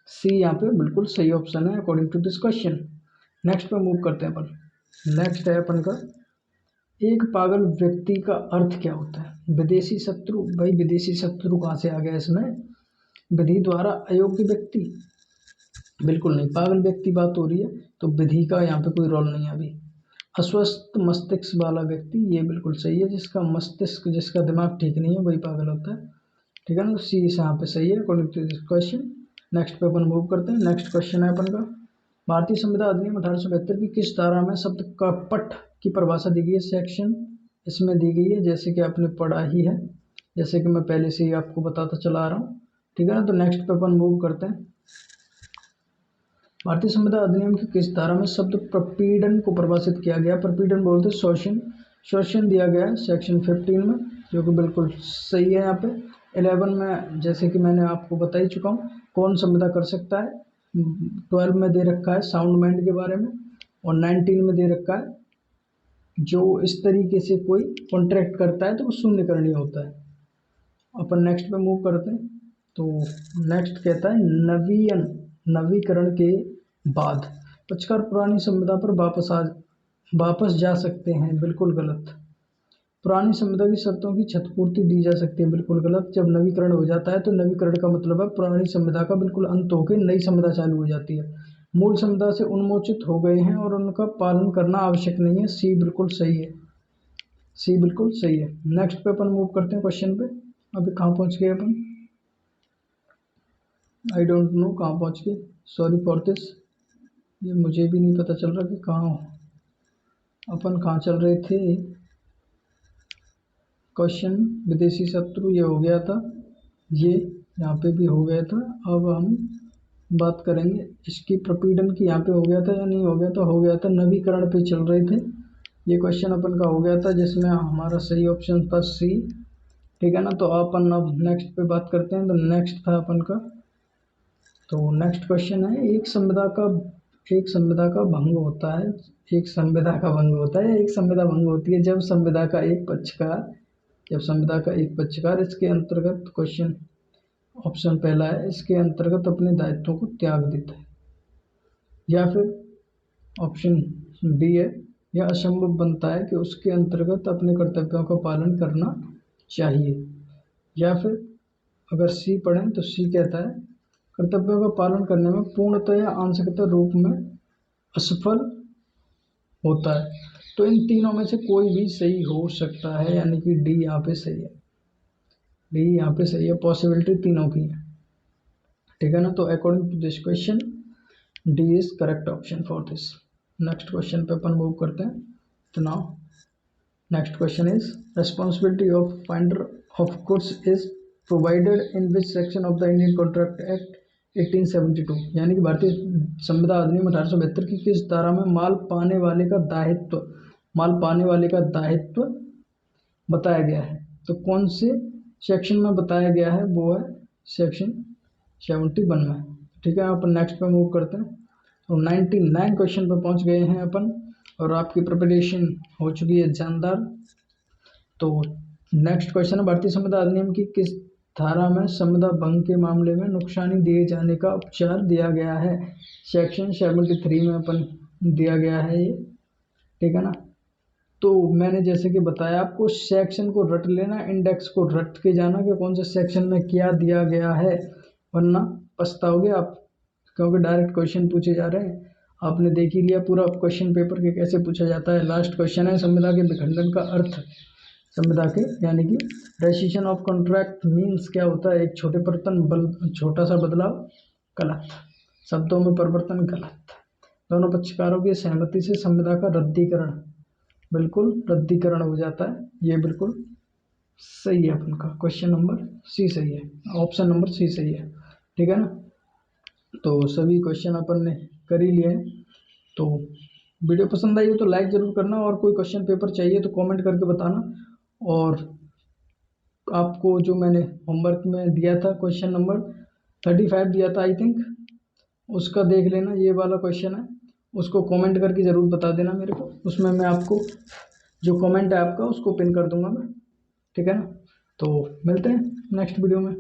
सी यहाँ पे बिल्कुल सही ऑप्शन है according to this question. Next पे मूव करते हैं अपन। नेक्स्ट है अपन का, एक पागल व्यक्ति का अर्थ क्या होता है? विदेशी शत्रु। भाई विदेशी शत्रु कहाँ से आ गया इसमें? विधि द्वारा अयोग्य व्यक्ति, बिल्कुल नहीं। पागल व्यक्ति बात हो रही है, तो विधि का यहाँ पे कोई रोल नहीं है अभी। अस्वस्थ मस्तिष्क वाला व्यक्ति, ये बिल्कुल सही है। जिसका दिमाग ठीक नहीं है वही पागल होता है, ठीक है ना। तो सी यहाँ पे सही है according to this question. Next पे अपन मूव करते हैं। नेक्स्ट क्वेश्चन है अपन का, भारतीय संविधान अधिनियम 1872 की किस धारा में शब्द कपट की परिभाषा दी गई है? सेक्शन इसमें दी गई है, जैसे कि आपने पढ़ा ही है, जैसे कि मैं पहले से ही आपको बताता चला आ रहा हूँ, ठीक है ना। तो नेक्स्ट पे अपन मूव करते हैं। भारतीय संविधान अधिनियम की किस धारा में शब्द प्रपीड़न को परिभाषित किया गया? प्रपीड़न बोलते शोषण दिया गया है सेक्शन 15 में, जो कि बिल्कुल सही है। यहाँ पे 11 में जैसे कि मैंने आपको बता ही चुका हूँ कौन संविदा कर सकता है। 12 में दे रखा है साउंड माइंड के बारे में, और 19 में दे रखा है जो इस तरीके से कोई कॉन्ट्रैक्ट करता है तो वो शून्यकरणीय होता है। अपन नेक्स्ट पे मूव करते हैं। तो नेक्स्ट कहता है नवीकरण के बाद पक्षकार पुरानी संविदा पर वापस जा सकते हैं। बिल्कुल गलत। पुरानी संविदा की शर्तों की क्षतिपूर्ति दी जा सकती है। बिल्कुल गलत। जब नवीकरण हो जाता है तो नवीकरण का मतलब है पुरानी संविदा का बिल्कुल अंत होकर नई संविदा चालू हो जाती है। मूल संविदा से उन्मोचित हो गए हैं और उनका पालन करना आवश्यक नहीं है। सी बिल्कुल सही है, सी बिल्कुल सही है। नेक्स्ट पे अपन मूव करते हैं क्वेश्चन पे। अभी कहाँ पहुँच गए अपन? आई डोंट नो कहाँ पहुँच गए, सॉरी फॉर दिस। ये मुझे भी नहीं पता चल रहा कि कहाँ चल रहे थे। क्वेश्चन विदेशी शत्रु ये हो गया था, ये यहाँ पे भी हो गया था। अब हम बात करेंगे इसकी प्रपीड़न की। यहाँ पे हो गया था या नहीं हो गया था? हो गया था। नवीकरण पे चल रहे थे। ये क्वेश्चन अपन का हो गया था जिसमें हमारा सही ऑप्शन था सी, ठीक है ना। तो अपन अब नेक्स्ट पे बात करते हैं। तो नेक्स्ट था अपन का, तो नेक्स्ट क्वेश्चन है, एक संविदा का भंग होता है। एक संविदा भंग होती है जब संविदा का एक पक्षकार इसके अंतर्गत क्वेश्चन ऑप्शन पहला है, इसके अंतर्गत अपने दायित्वों को त्याग देता है, या फिर ऑप्शन बी है, यह असंभव बनता है कि उसके अंतर्गत अपने कर्तव्यों का पालन करना चाहिए, या फिर अगर सी पढ़ें तो सी कहता है कर्तव्यों का पालन करने में पूर्णतः या आंशिकतः रूप में असफल होता है। तो इन तीनों में से कोई भी सही हो सकता है, यानी कि डी यहाँ पे सही है। डी यहाँ पे सही है, पॉसिबिलिटी तीनों की है, ठीक है ना। तो according to this question D is correct option for this. Next question पे अपन मूव करते हैं। तो now next question is responsibility of finder of goods is provided in which section of the Indian contract act 1872, यानी कि भारतीय संविदा अधिनियम 1872 की किस धारा में माल पाने वाले का दायित्व बताया गया है? तो कौन से सेक्शन में बताया गया है? वो है सेक्शन 71 में, ठीक है। अपन नेक्स्ट पे मूव करते हैं। तो 99 क्वेश्चन पे पहुंच गए हैं अपन, और आपकी प्रिपरेशन हो चुकी है जानदार। तो नेक्स्ट क्वेश्चन है, भारतीय संविदा अधिनियम की किस धारा में संविदा भंग के मामले में नुकसानी दिए जाने का उपचार दिया गया है। सेक्शन 73 में अपन दिया गया है ये, ठीक है ना। तो मैंने जैसे कि बताया आपको, सेक्शन को रट लेना, इंडेक्स को रट के जाना कि कौन से सेक्शन में क्या दिया गया है, वरना पछताओगे आप, क्योंकि डायरेक्ट क्वेश्चन पूछे जा रहे हैं। आपने देख ही लिया पूरा क्वेश्चन पेपर के कैसे पूछा जाता है। लास्ट क्वेश्चन है, संविदा के विखंडन का अर्थ। संविदा के यानी कि रेसिशन ऑफ कॉन्ट्रैक्ट मीन्स क्या होता है? एक छोटा सा बदलाव, गलत शब्दों में परिवर्तन, गलत। दोनों पक्षकारों की सहमति से संविदा का रद्दीकरण, बिल्कुल रद्दीकरण हो जाता है। ये बिल्कुल सही है अपन का क्वेश्चन नंबर सी सही है, ऑप्शन नंबर सी सही है, ठीक है ना। तो सभी क्वेश्चन अपन ने कर ही लिए हैं। तो वीडियो पसंद आई हो तो लाइक ज़रूर करना, और कोई क्वेश्चन पेपर चाहिए तो कमेंट करके बताना। और आपको जो मैंने होमवर्क में दिया था, क्वेश्चन नंबर 35 दिया था आई थिंक, उसका देख लेना, ये वाला क्वेश्चन है, उसको कमेंट करके ज़रूर बता देना मेरे को। उसमें मैं आपको जो कमेंट है आपका उसको पिन कर दूंगा मैं, ठीक है ना। तो मिलते हैं नेक्स्ट वीडियो में।